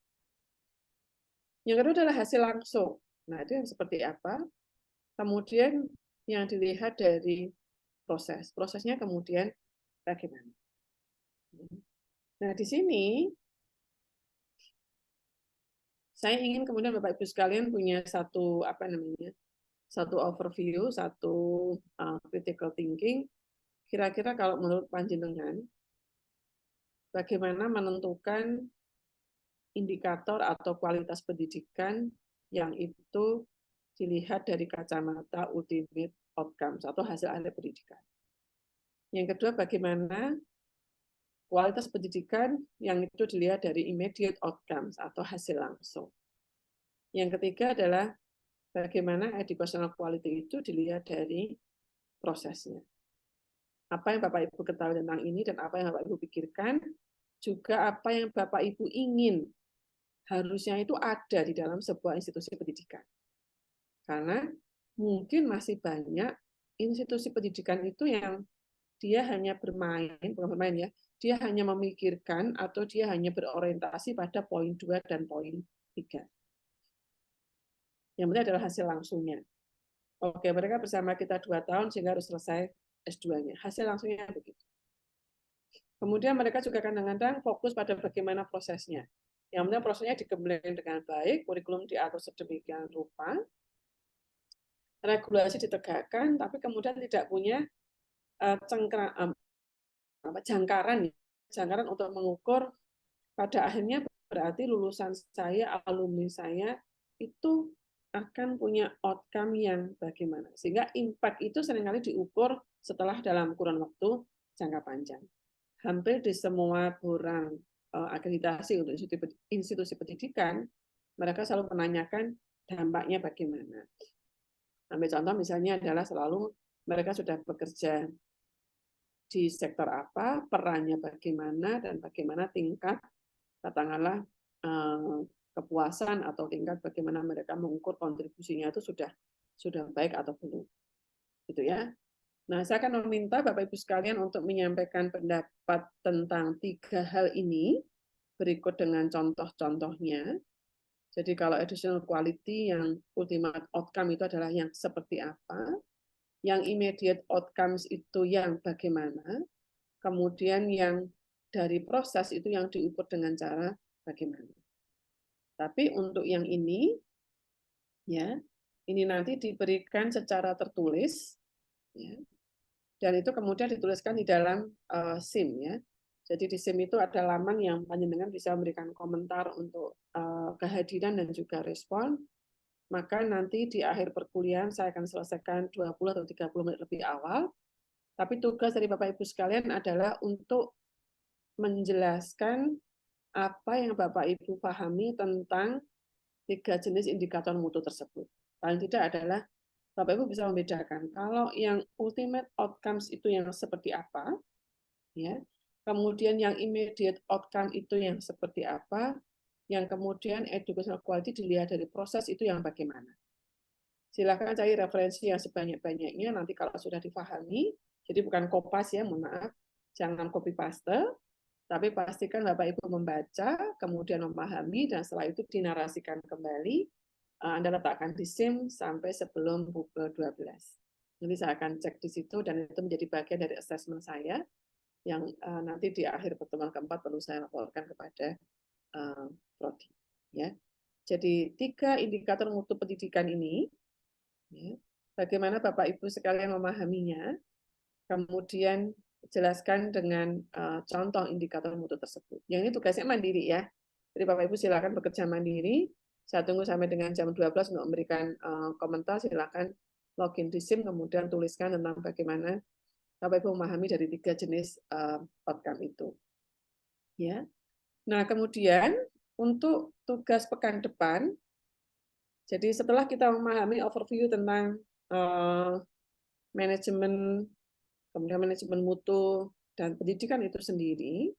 Yang kedua adalah hasil langsung. Nah, itu yang seperti apa? Kemudian yang dilihat dari proses. Prosesnya kemudian bagaimana? Nah, di sini saya ingin kemudian Bapak Ibu sekalian punya satu overview, satu critical thinking. Kira-kira kalau menurut panjenengan, bagaimana menentukan indikator atau kualitas pendidikan yang itu dilihat dari kacamata ultimate outcomes atau hasil akhir pendidikan. Yang kedua, bagaimana kualitas pendidikan yang itu dilihat dari immediate outcomes atau hasil langsung. Yang ketiga adalah bagaimana educational quality itu dilihat dari prosesnya. Apa yang Bapak Ibu ketahui tentang ini dan apa yang Bapak Ibu pikirkan, juga apa yang Bapak Ibu ingin harusnya itu ada di dalam sebuah institusi pendidikan. Karena mungkin masih banyak institusi pendidikan itu yang dia hanya bukan bermain ya, dia hanya memikirkan atau dia hanya berorientasi pada poin 2 dan poin 3. Yang penting adalah hasil langsungnya. Oke, mereka bersama kita 2 tahun sehingga harus selesai S2-nya. Hasil langsungnya begitu. Kemudian mereka juga kadang-kadang fokus pada bagaimana prosesnya. Yang penting prosesnya dikembangkan dengan baik, kurikulum diatur sedemikian rupa, regulasi ditegakkan, tapi kemudian tidak punya jangkaran untuk mengukur pada akhirnya berarti lulusan saya, alumni saya itu akan punya outcome yang bagaimana. Sehingga impact itu seringkali diukur setelah dalam kurun waktu jangka panjang. Hampir di semua borang akreditasi untuk institusi pendidikan, mereka selalu menanyakan dampaknya bagaimana. Ambil contoh misalnya adalah selalu mereka sudah bekerja di sektor apa, perannya bagaimana, dan bagaimana tingkat katakanlah kepuasan atau tingkat bagaimana mereka mengukur kontribusinya itu sudah baik atau belum. Gitu ya. Nah, saya akan meminta Bapak Ibu sekalian untuk menyampaikan pendapat tentang 3 hal ini berikut dengan contoh-contohnya. Jadi kalau additional quality yang ultimate outcome itu adalah yang seperti apa? yang immediate outcomes itu yang bagaimana, kemudian yang dari proses itu yang diukur dengan cara bagaimana. Tapi untuk yang ini, ya, ini nanti diberikan secara tertulis, ya, dan itu kemudian dituliskan di dalam SIM, ya. Jadi di SIM itu ada laman yang panjenengan bisa memberikan komentar untuk kehadiran dan juga respon. Maka nanti di akhir perkuliahan saya akan selesaikan 20 atau 30 menit lebih awal. Tapi tugas dari Bapak Ibu sekalian adalah untuk menjelaskan apa yang Bapak Ibu pahami tentang 3 jenis indikator mutu tersebut. Paling tidak adalah Bapak Ibu bisa membedakan kalau yang ultimate outcomes itu yang seperti apa, ya. Kemudian yang immediate outcome itu yang seperti apa, yang kemudian educational quality dilihat dari proses itu yang bagaimana. Silakan cari referensi yang sebanyak-banyaknya nanti kalau sudah difahami, jadi bukan kopas ya, mohon maaf, jangan copy paste, tapi pastikan Bapak Ibu membaca, kemudian memahami, dan setelah itu dinarasikan kembali. Anda letakkan di SIM sampai sebelum pukul 12. Nanti saya akan cek di situ, dan itu menjadi bagian dari assessment saya, yang nanti di akhir pertemuan keempat perlu saya laporkan kepada Prodi. Ya. Jadi 3 indikator mutu pendidikan ini, ya, bagaimana Bapak Ibu sekalian memahaminya, kemudian jelaskan dengan contoh indikator mutu tersebut. Yang ini tugasnya mandiri ya. Jadi Bapak Ibu silakan bekerja mandiri. Saya tunggu sampai dengan jam 12 untuk memberikan komentar. Silakan login di SIM, kemudian tuliskan tentang bagaimana Bapak Ibu memahami dari 3 jenis outcome itu. Ya. Nah, kemudian untuk tugas pekan depan, jadi setelah kita memahami overview tentang manajemen, kemudian manajemen mutu dan pendidikan itu sendiri,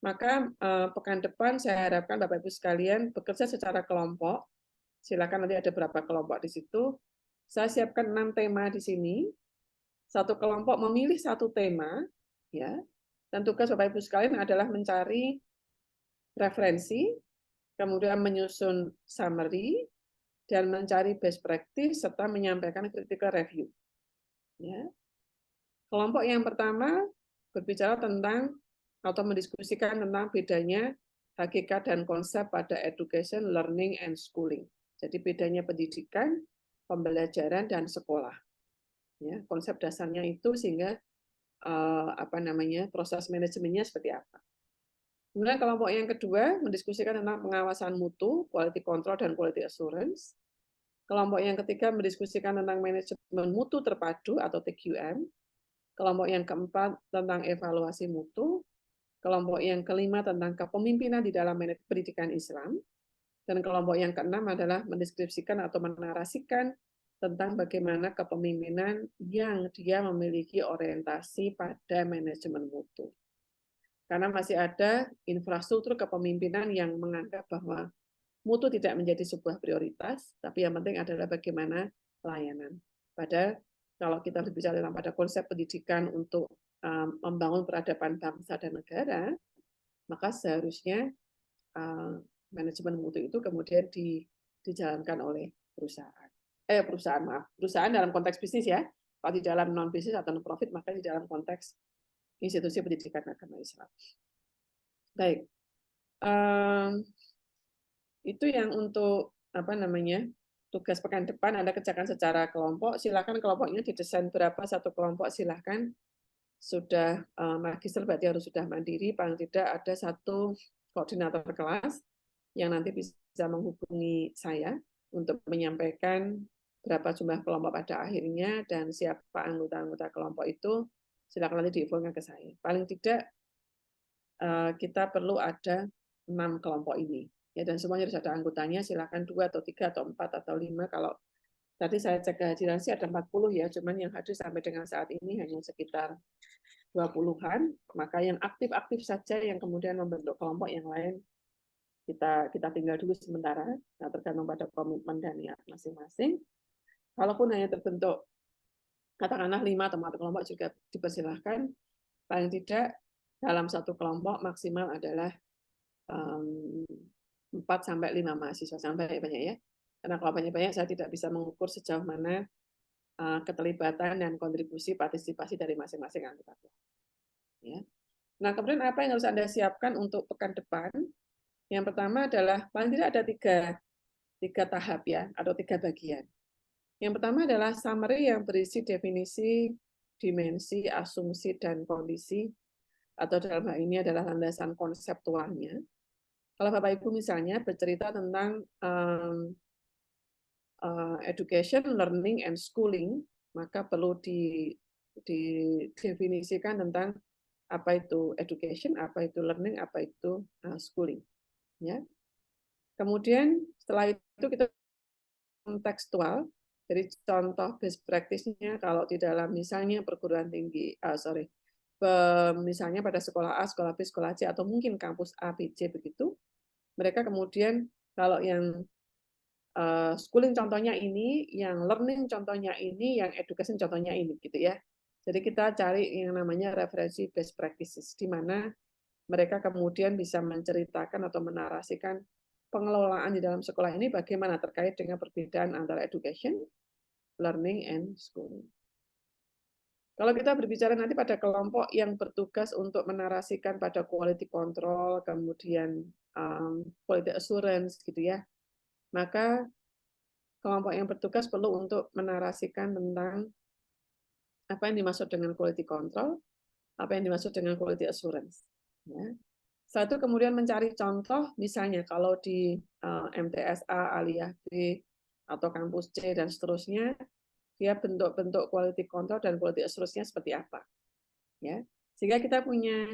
maka pekan depan saya harapkan Bapak Ibu sekalian bekerja secara kelompok. Silakan nanti ada berapa kelompok di situ. Saya siapkan 6 tema di sini. Satu kelompok memilih 1 tema, ya. Dan tugas Bapak Ibu sekalian adalah mencari referensi, kemudian menyusun summary, dan mencari best practice serta menyampaikan critical review. Ya. Kelompok yang pertama berbicara tentang atau mendiskusikan tentang bedanya hakikat dan konsep pada education, learning, and schooling. Jadi bedanya pendidikan, pembelajaran, dan sekolah. Ya, konsep dasarnya itu sehingga proses manajemennya seperti apa. Kemudian kelompok yang kedua mendiskusikan tentang pengawasan mutu, quality control, dan quality assurance. Kelompok yang ketiga mendiskusikan tentang manajemen mutu terpadu atau TQM. Kelompok yang keempat tentang evaluasi mutu. Kelompok yang kelima tentang kepemimpinan di dalam pendidikan Islam. Dan kelompok yang keenam adalah mendeskripsikan atau menarasikan tentang bagaimana kepemimpinan yang dia memiliki orientasi pada manajemen mutu. Karena masih ada infrastruktur kepemimpinan yang menganggap bahwa mutu tidak menjadi sebuah prioritas, tapi yang penting adalah bagaimana layanan. Padahal kalau kita berbicara tentang pada konsep pendidikan untuk membangun peradaban bangsa dan negara, maka seharusnya manajemen mutu itu kemudian dijalankan oleh perusahaan dalam konteks bisnis ya. Kalau di dalam non bisnis atau non profit, maka di dalam konteks institusi pendidikan agama Islam. Baik, itu yang untuk tugas pekan depan. Anda kerjakan secara kelompok. Silakan kelompoknya didesain berapa, satu kelompok silakan. Sudah magister berarti harus sudah mandiri. Paling tidak ada satu koordinator kelas yang nanti bisa menghubungi saya untuk menyampaikan berapa jumlah kelompok pada akhirnya dan siapa anggota-anggota kelompok itu. Silakan nanti diinfokan ke saya. Paling tidak kita perlu ada 6 kelompok ini. Ya, dan semuanya harus ada anggotanya. Silakan 2 atau 3 atau 4 atau 5. Kalau tadi saya cek kehadiran sih ada 40 ya, cuman yang hadir sampai dengan saat ini hanya sekitar 20-an. Maka yang aktif-aktif saja yang kemudian membentuk kelompok, yang lain kita tinggal dulu sementara. Nah, tergantung pada komitmen dan niat masing-masing. Kalaupun hanya terbentuk katakanlah 5 atau 4 kelompok juga dipersilahkan. Paling tidak dalam satu kelompok maksimal adalah 4-5 mahasiswa, sampai banyak ya. Karena kalau banyak-banyak saya tidak bisa mengukur sejauh mana keterlibatan dan kontribusi partisipasi dari masing-masing anggota kelompok. Ya. Nah, kemudian apa yang harus Anda siapkan untuk pekan depan? Yang pertama adalah paling tidak ada tiga tahap ya, atau 3 bagian. Yang pertama adalah summary yang berisi definisi, dimensi, asumsi, dan kondisi, atau dalam hal ini adalah landasan konseptualnya. Kalau Bapak Ibu misalnya bercerita tentang education, learning, and schooling, maka perlu didefinisikan tentang apa itu education, apa itu learning, apa itu schooling. Ya. Kemudian setelah itu kita kontekstual, jadi contoh best practice-nya kalau di dalam misalnya perguruan tinggi, misalnya pada sekolah A, sekolah B, sekolah C, atau mungkin kampus A, B, C begitu, mereka kemudian kalau yang schooling contohnya ini, yang learning contohnya ini, yang education contohnya ini, gitu ya. Jadi kita cari yang namanya referensi best practices, di mana mereka kemudian bisa menceritakan atau menarasikan pengelolaan di dalam sekolah ini bagaimana terkait dengan perbedaan antara education, learning, and schooling. Kalau kita berbicara nanti pada kelompok yang bertugas untuk menarasikan pada quality control, kemudian quality assurance, gitu ya, maka kelompok yang bertugas perlu untuk menarasikan tentang apa yang dimaksud dengan quality control, apa yang dimaksud dengan quality assurance. Ya. Setelah itu kemudian mencari contoh, misalnya kalau di MTS A, Aliyah B, atau kampus C, dan seterusnya, dia bentuk-bentuk quality control dan quality assurance-nya seperti apa. Ya. Sehingga kita punya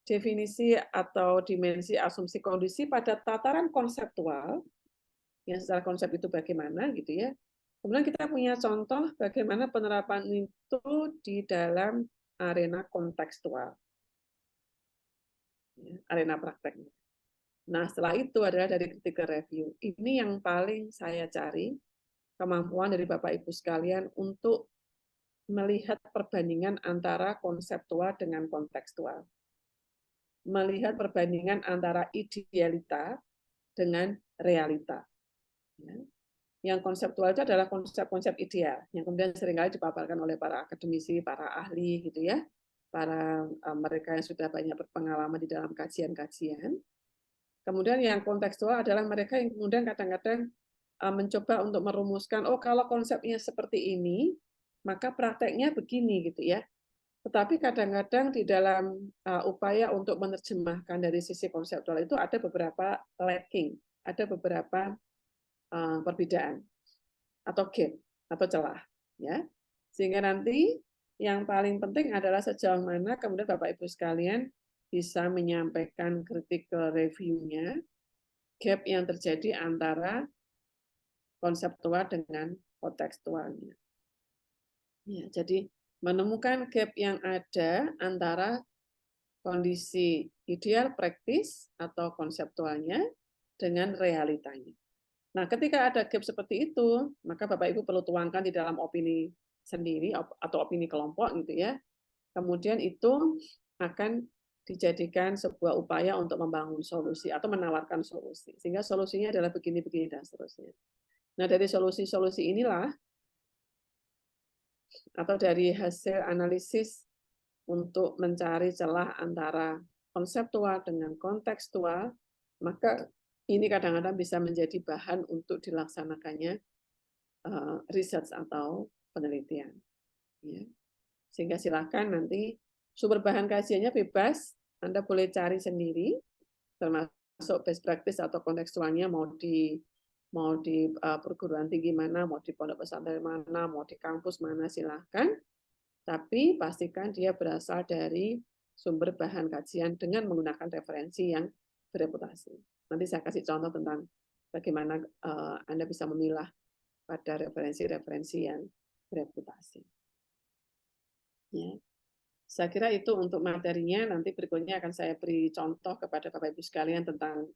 definisi atau dimensi asumsi kondisi pada tataran konseptual, yang secara konsep itu bagaimana, gitu ya. Kemudian kita punya contoh bagaimana penerapan itu di dalam arena kontekstual. Arena prakteknya. Nah, setelah itu adalah dari critical review. Ini yang paling saya cari, kemampuan dari Bapak Ibu sekalian untuk melihat perbandingan antara konseptual dengan kontekstual. Melihat perbandingan antara idealita dengan realita. Yang konseptual itu adalah konsep-konsep ideal, yang kemudian seringkali dipaparkan oleh para akademisi, para ahli, gitu ya, para mereka yang sudah banyak berpengalaman di dalam kajian-kajian. Kemudian yang kontekstual adalah mereka yang kemudian kadang-kadang mencoba untuk merumuskan, oh kalau konsepnya seperti ini, maka prakteknya begini, gitu ya. Tetapi kadang-kadang di dalam upaya untuk menerjemahkan dari sisi konseptual itu ada beberapa lacking, ada beberapa perbedaan atau gap atau celah, ya. Sehingga nanti yang paling penting adalah sejauh mana kemudian Bapak Ibu sekalian bisa menyampaikan critical review-nya, gap yang terjadi antara konseptual dengan kontekstualnya. Ya, jadi menemukan gap yang ada antara kondisi ideal praktis atau konseptualnya dengan realitanya. Nah, ketika ada gap seperti itu, maka Bapak Ibu perlu tuangkan di dalam opini sendiri atau opini kelompok, gitu ya. Kemudian itu akan dijadikan sebuah upaya untuk membangun solusi atau menawarkan solusi. Sehingga solusinya adalah begini-begini dan seterusnya. Nah, dari solusi-solusi inilah atau dari hasil analisis untuk mencari celah antara konseptual dengan kontekstual, maka ini kadang-kadang bisa menjadi bahan untuk dilaksanakannya riset atau penelitian. Ya. Sehingga silakan nanti sumber bahan kajiannya bebas, Anda boleh cari sendiri, termasuk best practice atau kontekstualnya mau di perguruan tinggi mana, mau di pondok pesantren mana, mau di kampus mana, silahkan. Tapi pastikan dia berasal dari sumber bahan kajian dengan menggunakan referensi yang bereputasi. Nanti saya kasih contoh tentang bagaimana Anda bisa memilah pada referensi-referensi yang bereputasi. Ya. Saya kira itu untuk materinya. Nanti berikutnya akan saya beri contoh kepada Bapak Ibu sekalian tentang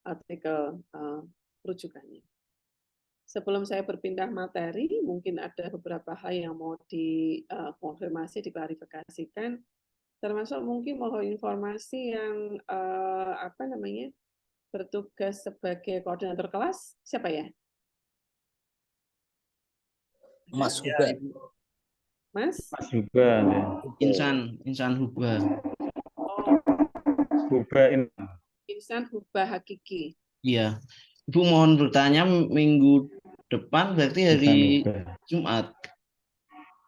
artikel rujukannya. Sebelum saya berpindah materi, mungkin ada beberapa hal yang mau dikonfirmasi, diklarifikasikan, termasuk mungkin mohon informasi yang bertugas sebagai koordinator kelas, siapa ya? Mas Huba. Mas? Mas Huba. Ya. Insan Huba. Oh, Huba Insan Huba Hakiki. Iya. Ibu mohon bertanya minggu depan berarti hari Jumat.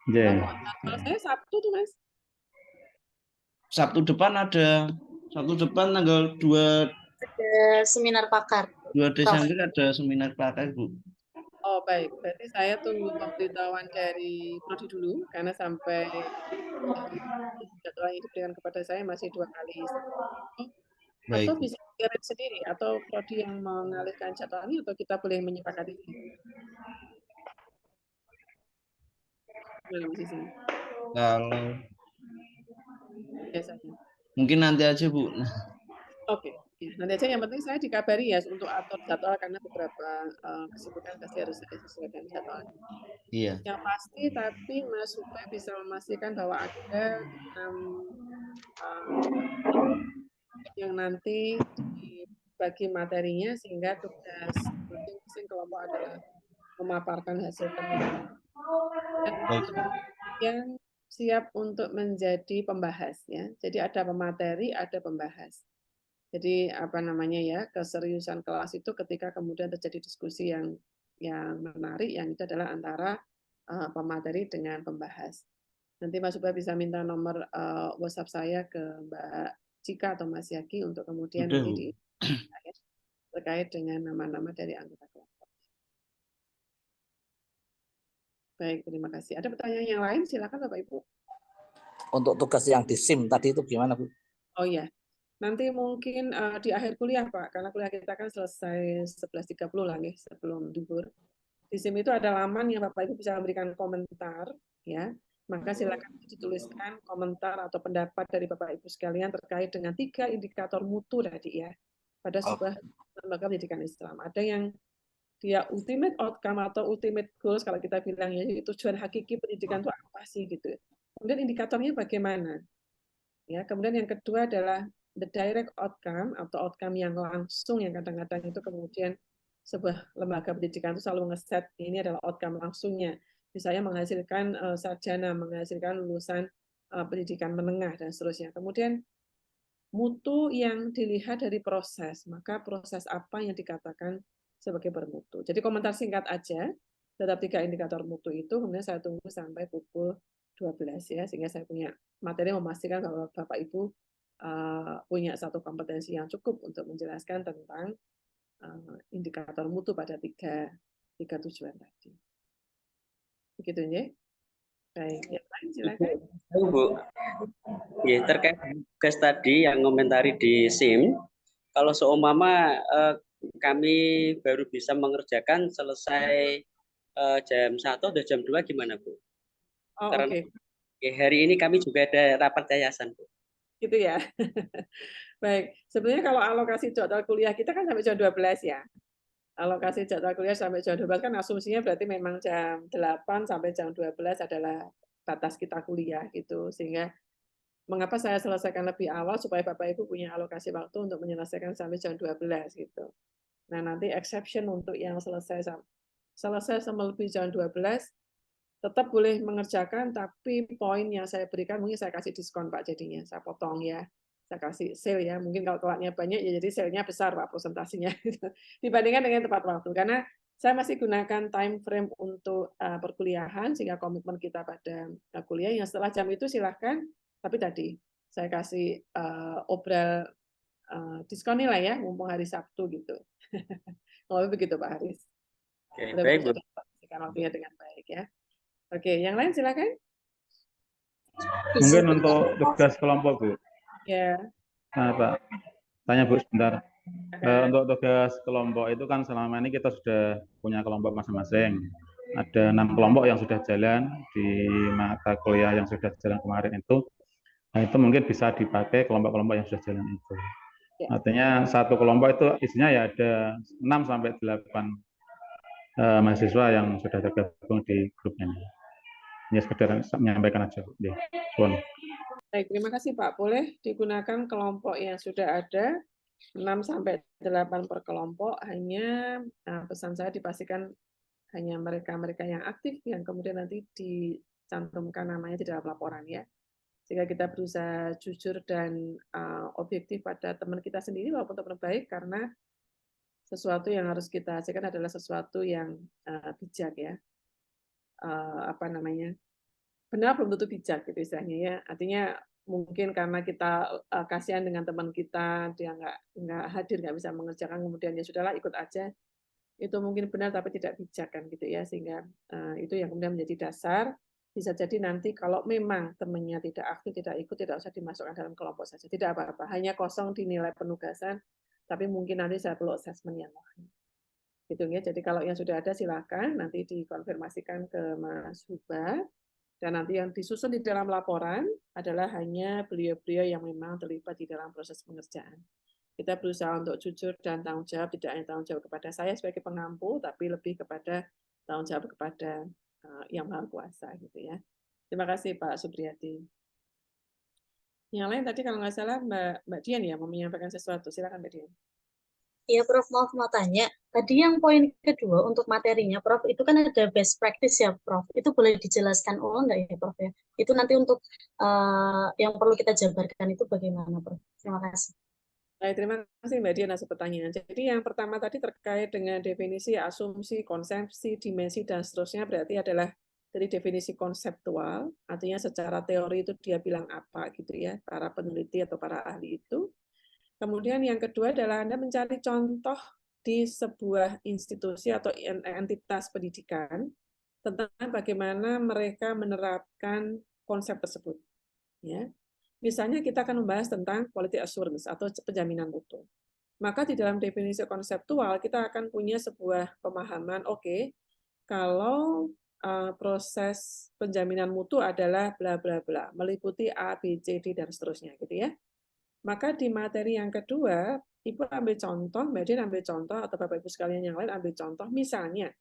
Yeah. Kalau saya Sabtu tuh, Mas. Sabtu depan tanggal 2 ada seminar pakar. 2 Desember ada seminar pakar, Bu. Oh, baik. Berarti saya tunggu pemberitahuan dari Prodi dulu, karena sampai jadwal yang diberikan kepada saya masih 2 kali. Atau bisa kirim sendiri, atau Prodi yang mengalihkan jadwalnya, atau kita boleh menyepakati ini? Kalau biasanya. Mungkin nanti aja, Bu. Oke. Nanti aja, yang penting saya dikabari ya untuk atur jadwal, karena beberapa kesibukan pasti harus saya sesuaikan jadwalnya. Iya. Yang pasti, tapi Mas Huba bisa memastikan bahwa ada 6 yang nanti dibagi materinya, sehingga tugas masing-masing kelompok adalah memaparkan hasil penelitian. Yang siap untuk menjadi pembahas ya. Jadi ada pemateri, ada pembahas. Jadi apa namanya ya, keseriusan kelas itu ketika kemudian terjadi diskusi yang menarik, yang itu adalah antara pemateri dengan pembahas. Nanti Mas Huba bisa minta nomor WhatsApp saya ke Mbak Cika atau Mas Yaki untuk kemudian nanti terkait dengan nama-nama dari anggota kelompok. Baik, terima kasih. Ada pertanyaan yang lain? Silakan Bapak Ibu. Untuk tugas yang di SIM tadi itu gimana, Bu? Oh iya. Nanti mungkin di akhir kuliah, Pak, karena kuliah kita kan selesai 11.30 lah nih, sebelum duhur. Di SIM itu ada laman yang Bapak Ibu bisa memberikan komentar, ya. Maka silakan dituliskan komentar atau pendapat dari Bapak Ibu sekalian terkait dengan 3 indikator mutu tadi ya, pada sebuah lembaga pendidikan Islam. Ada yang dia ultimate outcome atau ultimate goals, kalau kita bilang ya, tujuan hakiki pendidikan itu apa sih gitu. Kemudian indikatornya bagaimana? Ya, kemudian yang kedua adalah the direct outcome atau outcome yang langsung, yang kadang-kadang itu kemudian sebuah lembaga pendidikan itu selalu ngeset ini adalah outcome langsungnya. Misalnya menghasilkan sarjana, menghasilkan lulusan pendidikan menengah dan seterusnya. Kemudian mutu yang dilihat dari proses, maka proses apa yang dikatakan sebagai bermutu. Jadi komentar singkat aja terhadap 3 indikator mutu itu, kemudian saya tunggu sampai pukul 12 ya, sehingga saya punya materi memastikan bahwa Bapak Ibu punya satu kompetensi yang cukup untuk menjelaskan tentang indikator mutu pada 3 tujuan tadi. Begitu ya. Baik, yang lain silakan. Bu, ya, terkait tugas tadi yang komentari di SIM, kalau seumpama kami baru bisa mengerjakan selesai jam 1 atau jam 2 gimana, Bu? Oh, karena hari ini kami juga ada rapat yayasan, Bu. Gitu ya. Baik, sebenarnya kalau alokasi jadwal kuliah kita kan sampai jam 12 ya. Alokasi jadwal kuliah sampai jam 12 kan asumsinya berarti memang jam 8 sampai jam 12 adalah batas kita kuliah gitu. Sehingga mengapa saya selesaikan lebih awal supaya Bapak Ibu punya alokasi waktu untuk menyelesaikan sampai jam 12 gitu. Nah, nanti exception untuk yang selesai lebih jam 12 tetap boleh mengerjakan, tapi poin yang saya berikan mungkin saya kasih diskon Pak, jadinya saya potong ya, saya kasih sale ya, mungkin kalau telatnya banyak ya jadi sale-nya besar Pak presentasinya dibandingkan dengan tepat waktu, karena saya masih gunakan time frame untuk perkuliahan sehingga komitmen kita pada kuliah. Yang setelah jam itu silahkan, tapi tadi saya kasih obral diskon nilai ya, mumpung hari Sabtu gitu. Kalau begitu Pak Haris. Oke, baik Bu. Waktunya dengan baik ya. Oke, yang lain silakan. Mungkin untuk tugas kelompok, Bu. Ya. Nah, Pak, tanya Bu sebentar. Untuk tugas kelompok itu kan selama ini kita sudah punya kelompok masing-masing. Ada 6 kelompok yang sudah jalan di mata kuliah yang sudah jalan kemarin itu. Nah, itu mungkin bisa dipakai kelompok-kelompok yang sudah jalan itu. Artinya satu kelompok itu isinya ya ada 6 sampai 8 mahasiswa yang sudah tergabung di grup ini. Ya, sekedar menyampaikan aja. Ya. Baik, terima kasih Pak. Boleh digunakan kelompok yang sudah ada 6 sampai 8 per kelompok. Hanya pesan saya dipastikan hanya mereka-mereka yang aktif yang kemudian nanti dicantumkan namanya di dalam laporan ya. Sehingga kita berusaha jujur dan objektif pada teman kita sendiri walaupun teman baik, karena sesuatu yang harus kita hasilkan adalah sesuatu yang bijak ya. Apa namanya? Benar belum tentu bijak gitu istilahnya ya. Artinya mungkin karena kita kasihan dengan teman kita, dia nggak hadir, nggak bisa mengerjakan, kemudian ya sudahlah ikut aja. Itu mungkin benar tapi tidak bijak kan gitu ya, sehingga itu yang kemudian menjadi dasar. Bisa jadi nanti kalau memang temannya tidak aktif, tidak ikut, tidak usah dimasukkan dalam kelompok saja, tidak apa-apa, hanya kosong dinilai penugasan, tapi mungkin nanti saya perlu assessment yang lain gitu ya. Jadi kalau yang sudah ada silakan nanti dikonfirmasikan ke Mas Huba, dan nanti yang disusun di dalam laporan adalah hanya beliau-beliau yang memang terlibat di dalam proses pengerjaan. Kita berusaha untuk jujur dan tanggung jawab, tidak hanya tanggung jawab kepada saya sebagai pengampu, tapi lebih kepada tanggung jawab kepada Yang Maha Kuasa gitu ya. Terima kasih Pak Supriyadi. Yang lain tadi kalau nggak salah Mbak Dian ya mau menyampaikan sesuatu, silakan Mbak Dian. Iya Prof, maaf mau tanya. Tadi yang poin kedua untuk materinya Prof, itu kan ada best practice ya Prof. Itu boleh dijelaskan ulang nggak ya Prof ya? Itu nanti untuk yang perlu kita jabarkan itu bagaimana Prof? Terima kasih. Baik, terima kasih Mbak Dian atas pertanyaan. Jadi yang pertama tadi terkait dengan definisi, asumsi, konsepsi, dimensi, dan seterusnya berarti adalah dari definisi konseptual, artinya secara teori itu dia bilang apa gitu ya, para peneliti atau para ahli itu. Kemudian yang kedua adalah Anda mencari contoh di sebuah institusi atau entitas pendidikan tentang bagaimana mereka menerapkan konsep tersebut. Ya. Misalnya kita akan membahas tentang quality assurance atau penjaminan mutu. Maka di dalam definisi konseptual kita akan punya sebuah pemahaman, oke, kalau proses penjaminan mutu adalah bla bla bla, meliputi A, B, C, D dan seterusnya gitu ya. Maka di materi yang kedua, Ibu ambil contoh, Mbak Dian ambil contoh, atau Bapak Ibu sekalian yang lain ambil contoh, misalnya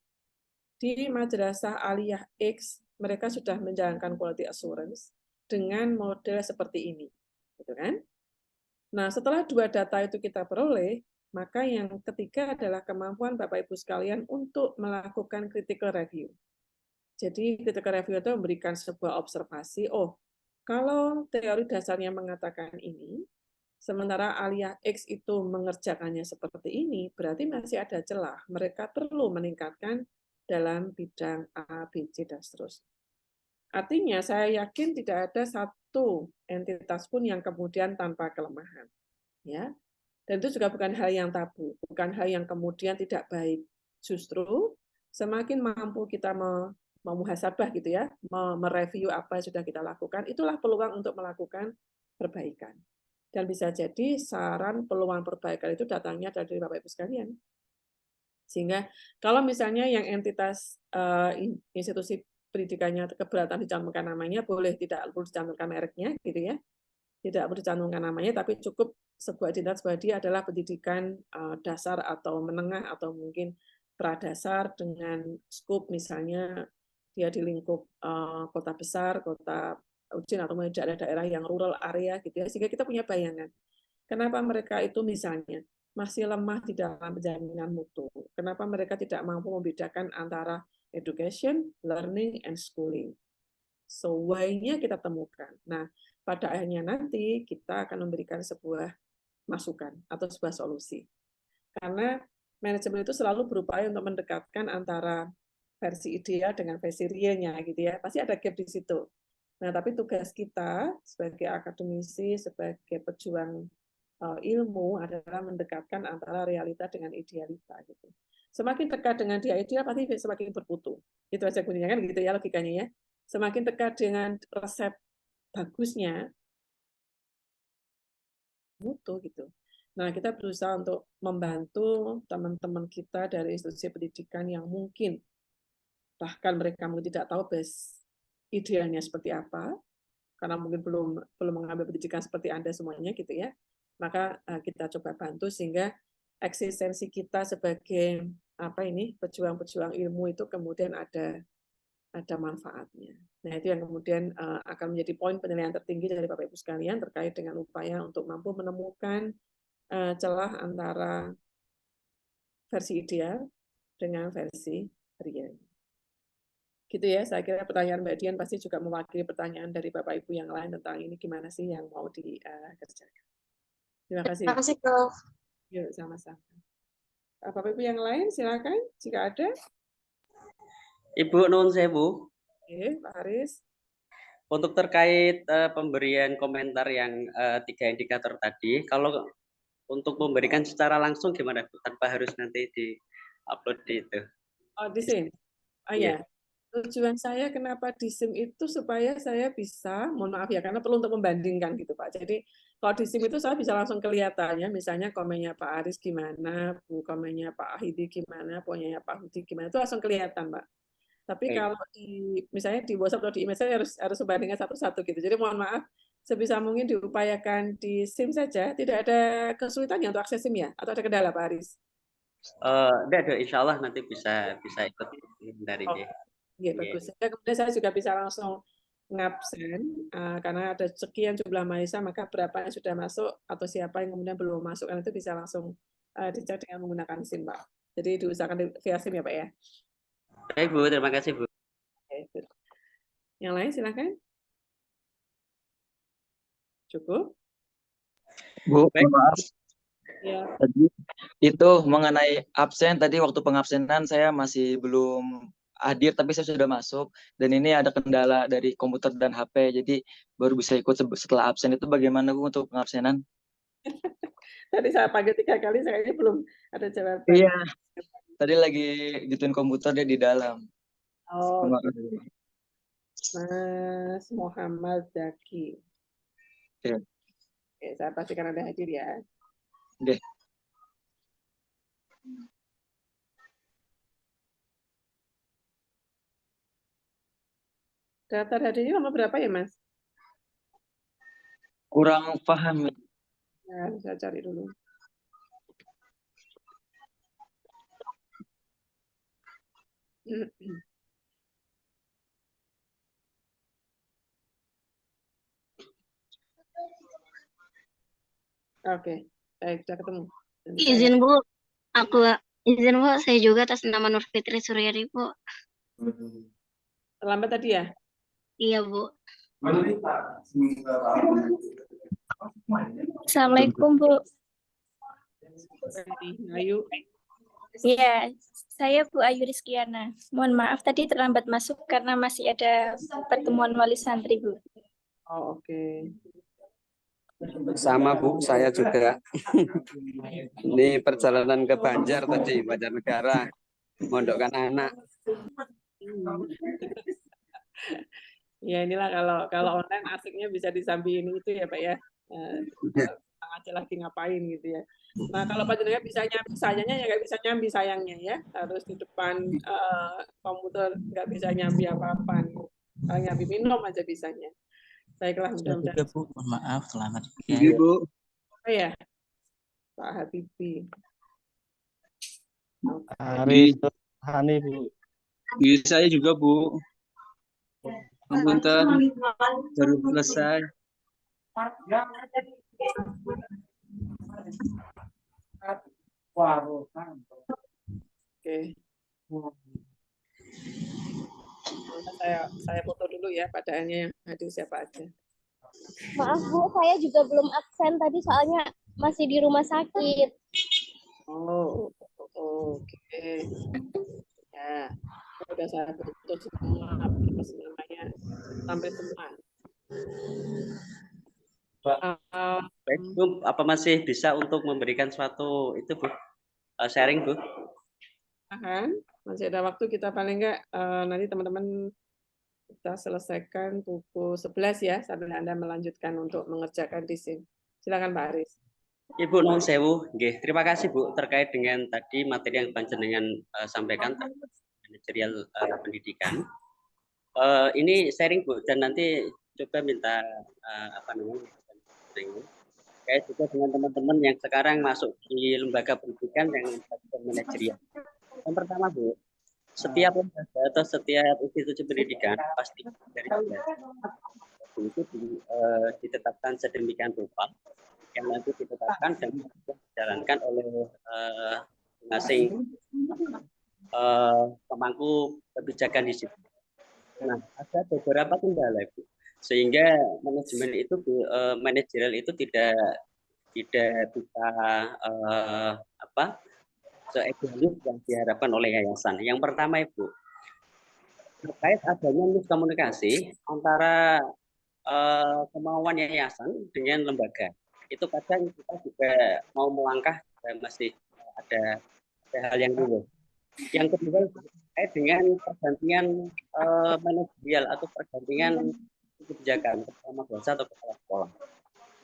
di Madrasah Aliyah X, mereka sudah menjalankan quality assurance dengan model seperti ini. Gitu kan? Nah, setelah dua data itu kita peroleh, maka yang ketiga adalah kemampuan Bapak Ibu sekalian untuk melakukan critical review. Jadi critical review itu memberikan sebuah observasi, oh, kalau teori dasarnya mengatakan ini, sementara Aliyah X itu mengerjakannya seperti ini, berarti masih ada celah. Mereka perlu meningkatkan dalam bidang A, B, C, dan seterusnya. Artinya, saya yakin tidak ada satu entitas pun yang kemudian tanpa kelemahan. Ya. Dan itu juga bukan hal yang tabu, bukan hal yang kemudian tidak baik. Justru, semakin mampu kita memuhasabah gitu ya, mereview apa yang sudah kita lakukan, itulah peluang untuk melakukan perbaikan. Dan bisa jadi saran peluang perbaikan itu datangnya dari Bapak Ibu sekalian. Sehingga kalau misalnya yang entitas institusi pendidikannya keberatan dicantumkan namanya, boleh tidak perlu dicantumkan mereknya gitu ya. Tidak perlu dicantumkan namanya, tapi cukup sebuah identitas bahwa dia adalah pendidikan dasar atau menengah atau mungkin pradasar dengan skop misalnya dia di lingkup kota besar, kota urban atau daerah-daerah yang rural area gitu ya, sehingga kita punya bayangan kenapa mereka itu misalnya masih lemah di dalam penjaminan mutu, kenapa mereka tidak mampu membedakan antara education, learning, and schooling. So why-nya kita temukan. Nah, pada akhirnya nanti kita akan memberikan sebuah masukan atau sebuah solusi. Karena manajemen itu selalu berupaya untuk mendekatkan antara versi ideal dengan versi realnya gitu ya. Pasti ada gap di situ. Nah, tapi tugas kita sebagai akademisi, sebagai pejuang ilmu adalah mendekatkan antara realita dengan idealita gitu. Semakin dekat dengan dia ideal pasti semakin bermutu. Itu aja bunyinya kan gitu ya logikanya ya. Semakin dekat dengan resep bagusnya mutu gitu. Nah, kita berusaha untuk membantu teman-teman kita dari institusi pendidikan yang mungkin bahkan mereka mungkin tidak tahu base idealnya seperti apa, karena mungkin belum mengambil pendidikan seperti Anda semuanya gitu ya. Maka kita coba bantu sehingga eksistensi kita sebagai pejuang-pejuang ilmu itu kemudian ada manfaatnya. Nah, itu yang kemudian akan menjadi poin penilaian tertinggi dari Bapak Ibu sekalian terkait dengan upaya untuk mampu menemukan celah antara versi ideal dengan versi Ria. Gitu ya, saya kira pertanyaan Mbak Dian pasti juga mewakili pertanyaan dari Bapak Ibu yang lain tentang ini gimana sih yang mau dikerjakan. Terima kasih. Terima kasih, Prof. Yuk, sama-sama. Bapak Ibu yang lain silakan jika ada. Ibu Nun Sewu. Oke, Pak Haris. Untuk terkait pemberian komentar yang 3 indikator tadi, kalau untuk memberikan secara langsung gimana Bu? Tanpa harus nanti di-upload di itu. Oh, di SIM. Oh ya. Tujuan saya kenapa di SIM itu supaya saya bisa, mohon maaf ya, karena perlu untuk membandingkan gitu Pak. Jadi kalau di SIM itu saya bisa langsung kelihatannya, misalnya komennya Pak Aris gimana, Bu, komennya Pak Ahidi gimana, komennya Pak Hudi gimana, itu langsung kelihatan Pak. Tapi kalau misalnya di WhatsApp atau di email saya harus membandingkan satu-satu gitu. Jadi mohon maaf, sebisa mungkin diupayakan di SIM saja. Tidak ada kesulitan untuk akses SIM ya? Atau ada kendala Pak Aris? Ada, insya Allah nanti bisa ikut dari dia. Iya, bagus. Kemudian saya juga bisa langsung ngabsen, karena ada sekian jumlah mahasiswa, maka berapa yang sudah masuk atau siapa yang kemudian belum masuk, kan itu bisa langsung dicek dengan menggunakan SIM Pak. Jadi diusahakan via SIM ya Pak ya. Baik Bu, terima kasih Bu. Yang lain silakan. Cukup? Bu, maaf. Ya. Tadi itu mengenai absen, tadi waktu pengabsenan saya masih belum hadir, tapi saya sudah masuk. Dan ini ada kendala dari komputer dan HP, jadi baru bisa ikut setelah absen. Itu bagaimana Bu untuk pengabsenan? Tadi saya panggil 3 kali, saya belum ada jawaban. Iya, tadi lagi gituin komputer dia di dalam. Oh, Mas Muhammad Zaki. Ya. Oke, saya pastikan Anda hadir ya. Oke. Daftar hadirnya nomor berapa ya, Mas? Kurang paham. Ya, saya cari dulu. Oke, baik, sudah ketemu. Izin Bu, izin Bu, saya juga atas nama Nur Fitri Suryadi Bu. Terlambat tadi ya? Iya Bu. Assalamualaikum Bu. Ayu. Iya, saya Bu Ayu Rizkiana. Mohon maaf tadi terlambat masuk karena masih ada pertemuan wali santri Bu. Oh, oke. Sama Bu, saya juga. Ini perjalanan ke Banjar tadi, Banjarnegara, mondokkan anak. Ya inilah kalau online asiknya bisa disambiin itu ya Pak ya. Aja lagi ngapain gitu ya. Nah kalau Panjenengan bisa nyambi, sayangnya ya nggak bisa nyambi sayangnya ya. Harus di depan komputer, nggak bisa nyambi apa-apa. Kalau nyambi minum aja bisanya. Baiklah, mudah-mudahan. Bu, mohon maaf, selamat. Iya, Bu. Oh ya, Pak Habibie. Haris Hani, Bu. Iya, saya juga, Bu. Punten, baru selesai. Oke. Saya foto dulu ya padaannya yang hadir siapa aja. Maaf Bu, saya juga belum absen tadi soalnya masih di rumah sakit. Oh, oke. Ya, udah saya tutup semua apa namanya sampai semua. Baik, Bu, apa masih bisa untuk memberikan suatu itu Bu, sharing Bu? Masih ada waktu, kita paling enggak nanti teman-teman kita selesaikan pukul 11 ya sambil Anda melanjutkan untuk mengerjakan di sini. Silakan Pak Aris. Ibu Nun Sewu, terima kasih Bu terkait dengan tadi materi yang Panjenengan sampaikan terkait manajerial pendidikan. Ini sharing Bu, dan nanti coba minta terkait juga dengan teman-teman yang sekarang masuk di lembaga pendidikan yang manajerial. Yang pertama Bu, setiap lembaga atau setiap institusi pendidikan pasti dari itu ditetapkan sedemikian rupa yang nanti ditetapkan dan dijalankan oleh masing pemangku kebijakan di situ. Nah, ada beberapa kendala, Ibu, sehingga manajemen itu manajerial itu tidak bisa se-idealis yang diharapkan oleh yayasan. Yang pertama, Ibu, terkait adanya miskomunikasi antara kemauan yayasan dengan lembaga. Itu kadang kita juga mau melangkah masih ada hal yang dulu. Yang kedua terkait dengan pergantian manajerial atau pergantian kebijakan kepala madrasah atau kepala sekolah.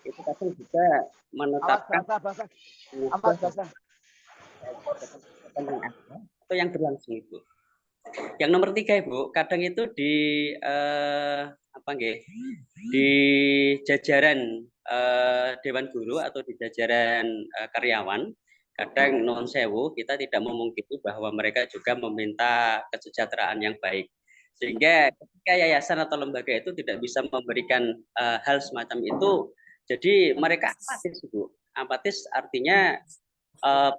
Itu kadang juga menetapkan atau yang berlangsung itu. Yang nomor 3, Ibu, kadang itu di di jajaran Dewan Guru atau di jajaran karyawan, kadang non sewu kita tidak memungkiri bahwa mereka juga meminta kesejahteraan yang baik, sehingga ketika yayasan atau lembaga itu tidak bisa memberikan hal semacam itu, jadi mereka apatis, Ibu. Apatis artinya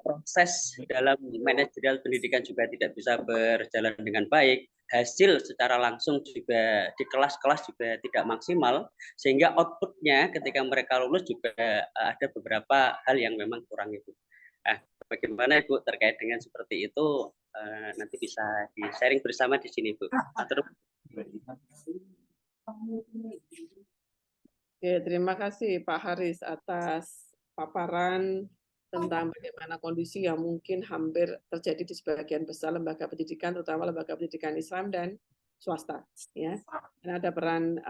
proses dalam manajerial pendidikan juga tidak bisa berjalan dengan baik, hasil secara langsung juga di kelas-kelas juga tidak maksimal, sehingga outputnya ketika mereka lulus juga ada beberapa hal yang memang kurang itu. Nah, bagaimana Ibu terkait dengan seperti itu, nanti bisa di-sharing bersama di sini, Bu. Oke, terima kasih Pak Haris atas paparan tentang bagaimana kondisi yang mungkin hampir terjadi di sebagian besar lembaga pendidikan, terutama lembaga pendidikan Islam dan swasta, ya. Dan ada peran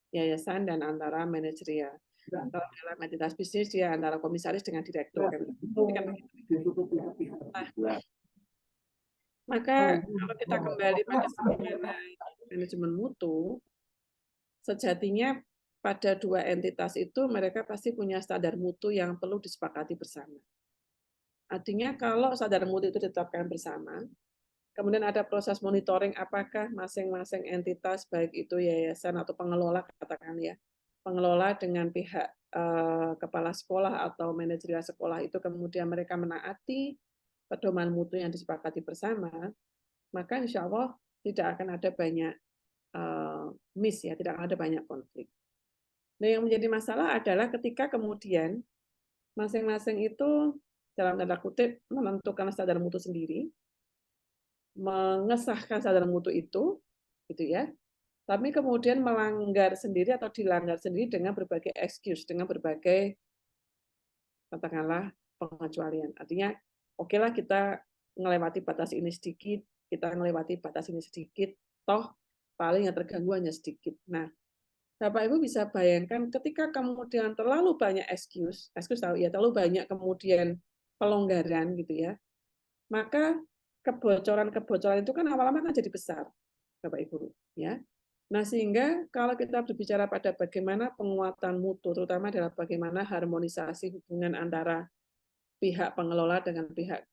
yayasan dan antara manajerial. Kalau dalam entitas bisnis dia antara komisaris dengan direktur. Nah, maka kalau kita kembali pada manajemen mutu, sejatinya pada dua entitas itu mereka pasti punya standar mutu yang perlu disepakati bersama. Artinya kalau standar mutu itu ditetapkan bersama, kemudian ada proses monitoring apakah masing-masing entitas, baik itu yayasan atau pengelola, katakan ya, pengelola dengan pihak kepala sekolah atau manajerial sekolah itu kemudian mereka menaati pedoman mutu yang disepakati bersama, maka insya Allah tidak akan ada banyak tidak akan ada banyak konflik. Nah, yang menjadi masalah adalah ketika kemudian masing-masing itu dalam tanda kutip menentukan standar mutu sendiri, mengesahkan standar mutu itu, gitu ya. Tapi kemudian melanggar sendiri atau dilanggar sendiri dengan berbagai excuse, dengan berbagai katakanlah pengecualian. Artinya, oke lah kita melewati batas ini sedikit, kita melewati batas ini sedikit, toh paling yang terganggu hanya sedikit. Nah, Bapak Ibu bisa bayangkan ketika kemudian terlalu banyak excuse tahu ya, terlalu banyak kemudian pelonggaran gitu ya, maka kebocoran-kebocoran itu kan lama-lama kan jadi besar, Bapak Ibu ya. Nah, sehingga kalau kita berbicara pada bagaimana penguatan mutu, terutama adalah bagaimana harmonisasi hubungan antara pihak pengelola dengan pihak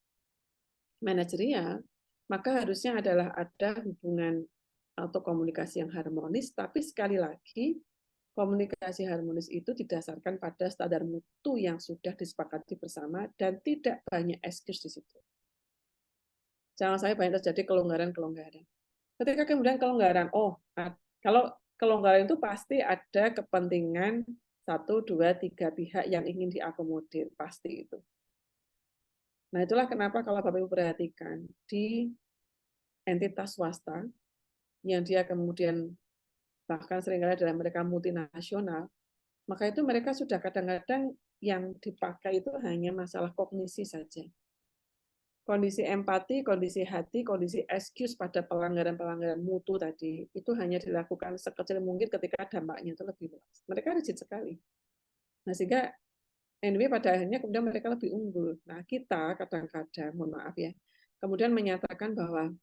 manajerial, maka harusnya adalah ada hubungan atau komunikasi yang harmonis, tapi sekali lagi komunikasi harmonis itu didasarkan pada standar mutu yang sudah disepakati bersama dan tidak banyak excuse di situ. Jangan sampai banyak terjadi kelonggaran-kelonggaran. Ketika kemudian kelonggaran, kalau kelonggaran itu pasti ada kepentingan 1, 2, 3 pihak yang ingin diakomodir, pasti itu. Nah, itulah kenapa kalau Bapak Ibu perhatikan di entitas swasta yang dia kemudian bahkan seringkali adalah mereka multinasional, maka itu mereka sudah kadang-kadang yang dipakai itu hanya masalah kognisi saja. Kondisi empati, kondisi hati, kondisi excuse pada pelanggaran-pelanggaran mutu tadi, itu hanya dilakukan sekecil mungkin ketika dampaknya itu lebih luas. Mereka rigid sekali. Nah, sehingga anyway pada akhirnya kemudian mereka lebih unggul. Nah, kita kadang-kadang, mohon maaf ya, kemudian menyatakan bahwa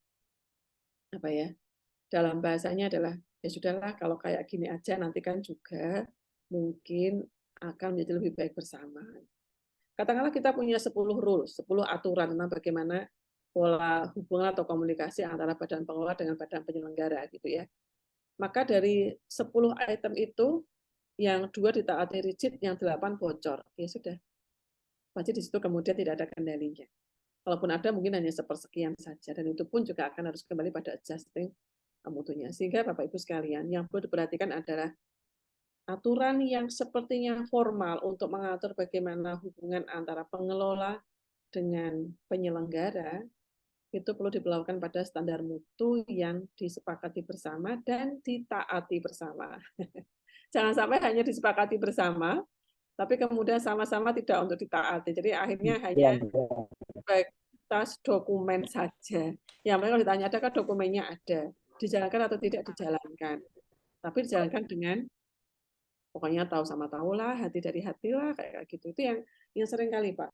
dalam bahasanya adalah ya sudahlah kalau kayak gini aja nanti kan juga mungkin akan menjadi lebih baik bersama. Katakanlah kita punya 10 rules, 10 aturan tentang bagaimana pola hubungan atau komunikasi antara badan pengelola dengan badan penyelenggara gitu ya. Maka dari 10 item itu yang 2 ditaati rigid, yang 8 bocor. Ya sudah. Pasti di situ kemudian tidak ada kendalinya. Kalaupun ada mungkin hanya sepersekian saja, dan itu pun juga akan harus kembali pada adjusting mutunya. Sehingga Bapak Ibu sekalian, yang perlu diperhatikan adalah aturan yang sepertinya formal untuk mengatur bagaimana hubungan antara pengelola dengan penyelenggara itu perlu diberlakukan pada standar mutu yang disepakati bersama dan ditaati bersama. Jangan sampai hanya disepakati bersama, tapi kemudian sama-sama tidak untuk ditaati. Jadi akhirnya hanya batas dokumen saja. Yang mereka ditanya, adakah dokumennya ada? Dijalankan atau tidak dijalankan? Tapi dijalankan dengan pokoknya tahu sama tahu lah, hati dari hati lah, kayak gitu. Itu yang sering kali, Pak.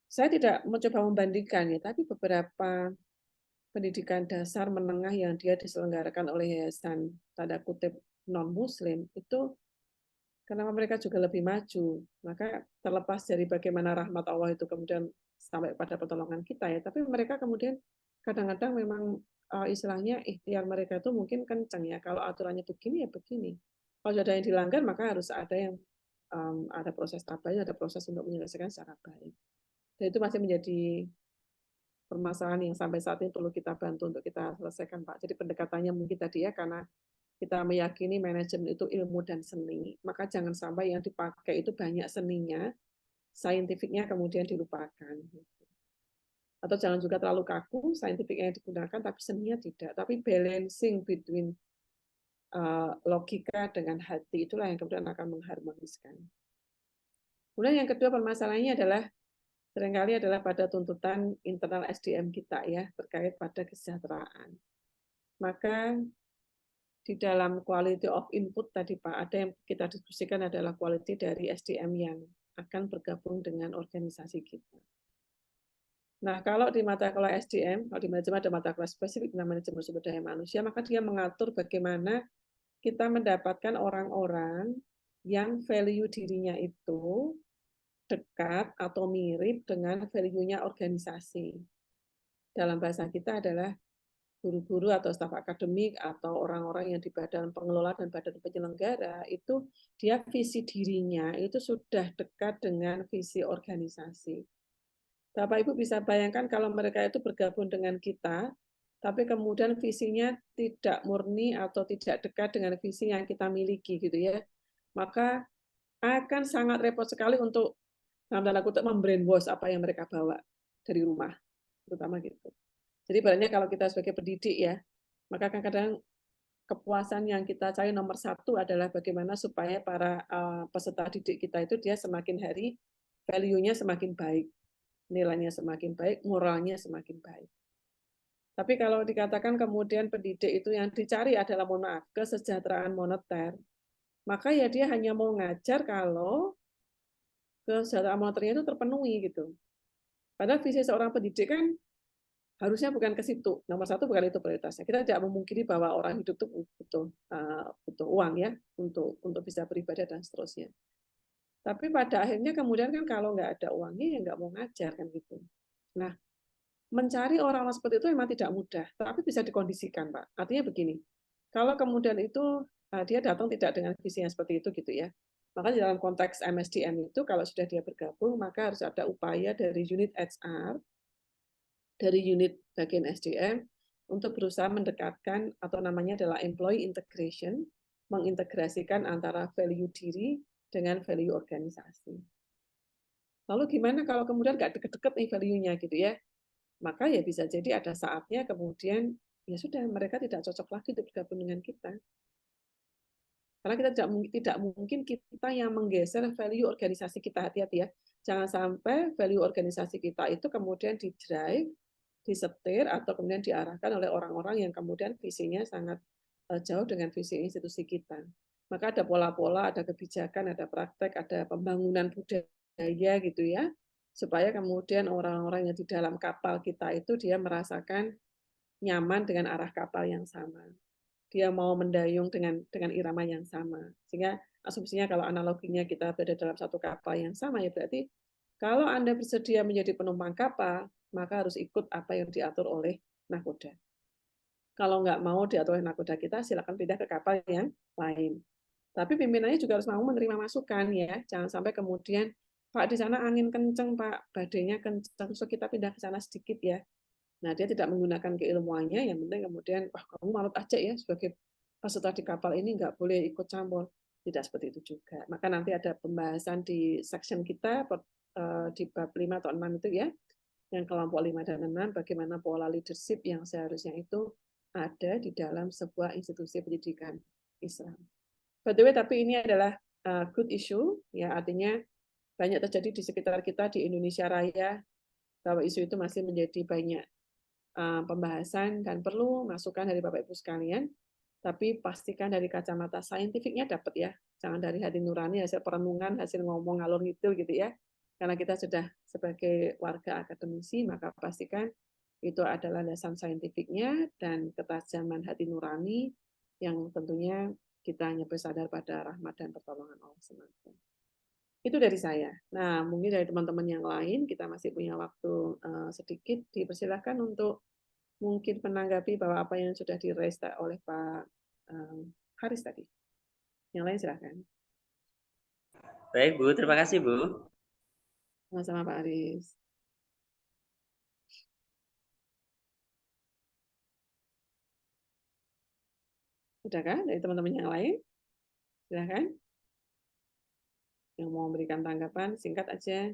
Saya tidak mencoba membandingkan ya, tapi beberapa pendidikan dasar menengah yang dia diselenggarakan oleh yayasan tanda kutip non-muslim itu karena mereka juga lebih maju, maka terlepas dari bagaimana rahmat Allah itu kemudian sampai pada pertolongan kita ya, tapi mereka kemudian kadang-kadang memang istilahnya ikhtiar mereka itu mungkin kencang ya, kalau aturannya begini ya begini. Kalau ada yang dilanggar maka harus ada yang ada proses tabayun, ada proses untuk menyelesaikan secara baik. Dan itu masih menjadi permasalahan yang sampai saat ini perlu kita bantu untuk kita selesaikan, Pak. Jadi pendekatannya mungkin tadi ya, karena kita meyakini manajemen itu ilmu dan seni, maka jangan sampai yang dipakai itu banyak seninya, saintifiknya kemudian dilupakan. Atau jangan juga terlalu kaku, saintifiknya yang digunakan, tapi seninya tidak. Tapi balancing between logika dengan hati, itulah yang kemudian akan mengharmoniskan. Kemudian yang kedua permasalahannya adalah seringkali adalah pada tuntutan internal SDM kita ya, terkait pada kesejahteraan. Maka di dalam quality of input tadi Pak, ada yang kita diskusikan adalah quality dari SDM yang akan bergabung dengan organisasi kita. Nah, kalau di mata kuliah SDM, kalau di manajemen ada mata kuliah spesifik tentang manajemen sumber daya manusia, maka dia mengatur bagaimana kita mendapatkan orang-orang yang value dirinya itu dekat atau mirip dengan value-nya organisasi. Dalam bahasa kita adalah guru-guru atau staf akademik atau orang-orang yang di badan pengelola dan badan penyelenggara, itu dia visi dirinya itu sudah dekat dengan visi organisasi. Bapak Ibu bisa bayangkan kalau mereka itu bergabung dengan kita, tapi kemudian visinya tidak murni atau tidak dekat dengan visi yang kita miliki gitu ya, maka akan sangat repot sekali untuk dalam tanda kutip membrainwash apa yang mereka bawa dari rumah, terutama gitu. Jadi ibaratnya kalau kita sebagai pendidik ya, maka kadang-kadang kepuasan yang kita cari nomor satu adalah bagaimana supaya para peserta didik kita itu dia semakin hari value-nya semakin baik, nilainya semakin baik, moralnya semakin baik. Tapi kalau dikatakan kemudian pendidik itu yang dicari adalah, mohon maaf, kesejahteraan moneter, maka ya dia hanya mau ngajar kalau kesejahteraan moneternya itu terpenuhi gitu. Padahal visi seorang pendidik kan harusnya bukan ke situ. Nomor satu bukan itu prioritasnya. Kita tidak memungkiri bahwa orang hidup itu butuh uang ya untuk bisa beribadah dan seterusnya. Tapi pada akhirnya kemudian kan kalau nggak ada uangnya ya nggak mau ngajar kan gitu. Nah, mencari orang-orang seperti itu memang tidak mudah, tapi bisa dikondisikan, Pak. Artinya begini, kalau kemudian itu dia datang tidak dengan visi yang seperti itu gitu ya, maka di dalam konteks MSDM itu kalau sudah dia bergabung maka harus ada upaya dari unit HR, dari unit bagian SDM untuk berusaha mendekatkan atau namanya adalah employee integration, mengintegrasikan antara value diri dengan value organisasi. Lalu gimana kalau kemudian nggak deket-deket nih value-nya gitu ya? Maka ya bisa jadi ada saatnya kemudian ya sudah mereka tidak cocok lagi untuk bergabung dengan kita. Karena kita tidak mungkin kita yang menggeser value organisasi kita, hati-hati ya. Jangan sampai value organisasi kita itu kemudian di-drive, disetir atau kemudian diarahkan oleh orang-orang yang kemudian visinya sangat jauh dengan visi institusi kita. Maka ada pola-pola, ada kebijakan, ada praktek, ada pembangunan budaya gitu ya, supaya kemudian orang-orang yang di dalam kapal kita itu dia merasakan nyaman dengan arah kapal yang sama. Dia mau mendayung dengan irama yang sama. Sehingga asumsinya kalau analoginya kita berada dalam satu kapal yang sama, ya berarti kalau Anda bersedia menjadi penumpang kapal, maka harus ikut apa yang diatur oleh nakoda. Kalau nggak mau diatur oleh nakoda kita, silakan pindah ke kapal yang lain. Tapi pimpinannya juga harus mau menerima masukan ya. Jangan sampai kemudian Pak di sana angin kenceng Pak, badainya kenceng, so kita pindah ke sana sedikit ya. Nah dia tidak menggunakan keilmuannya, yang penting kemudian wah kamu manut aja ya sebagai peserta di kapal ini nggak boleh ikut campur. Tidak seperti itu juga. Maka nanti ada pembahasan di section kita di bab 5 atau 6 itu ya, yang kelompok 5 dan 6, bagaimana pola leadership yang seharusnya itu ada di dalam sebuah institusi pendidikan Islam. By the way, tapi ini adalah good issue, ya artinya banyak terjadi di sekitar kita di Indonesia Raya, bahwa isu itu masih menjadi banyak pembahasan dan perlu masukan dari Bapak Ibu sekalian, tapi pastikan dari kacamata saintifiknya dapat ya, jangan dari hati nurani, hasil perenungan, hasil ngomong ngalor ngidul gitu ya, karena kita sudah sebagai warga akademisi, maka pastikan itu adalah landasan saintifiknya dan ketajaman hati nurani yang tentunya kita hanya bersadar pada rahmat dan pertolongan Allah semata. Itu dari saya. Nah, mungkin dari teman-teman yang lain, kita masih punya waktu sedikit, dipersilahkan untuk mungkin menanggapi bahwa apa yang sudah di-raise oleh Pak Haris tadi. Yang lain silahkan. Baik Bu, terima kasih Bu. Sama-sama Pak Haris. Sudahkah dari teman-teman yang lain? Silahkan. Yang mau memberikan tanggapan, singkat aja.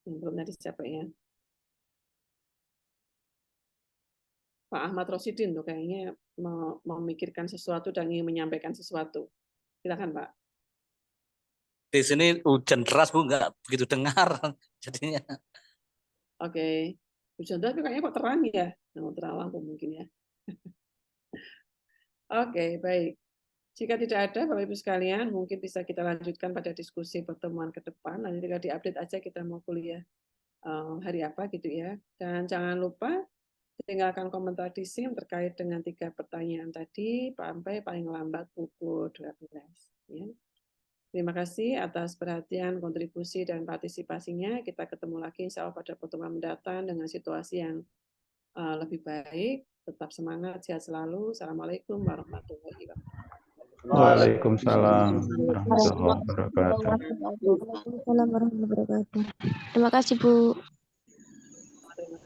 Yang belum tadi siapa ya? Pak Ahmad Rosidin tuh kayaknya memikirkan sesuatu dan ingin menyampaikan sesuatu. Silakan Pak. Di sini hujan deras Bu, nggak begitu dengar jadinya. Oke. Hujan deras kayaknya kok terang ya? Terang lampu mungkin ya. Oke, baik. Jika tidak ada, Bapak Ibu sekalian, mungkin bisa kita lanjutkan pada diskusi pertemuan ke depan. Nanti tinggal diupdate aja kita mau kuliah hari apa gitu ya. Dan jangan lupa tinggalkan komentar di SIM terkait dengan 3 pertanyaan tadi sampai paling lambat pukul 12. Ya. Terima kasih atas perhatian, kontribusi, dan partisipasinya. Kita ketemu lagi insya Allah pada pertemuan mendatang dengan situasi yang lebih baik. Tetap semangat, sehat selalu. Assalamualaikum warahmatullahi wabarakatuh. Waalaikumsalam warahmatullahi wabarakatuh. Waalaikumsalam warahmatullahi wabarakatuh. Terima kasih Bu.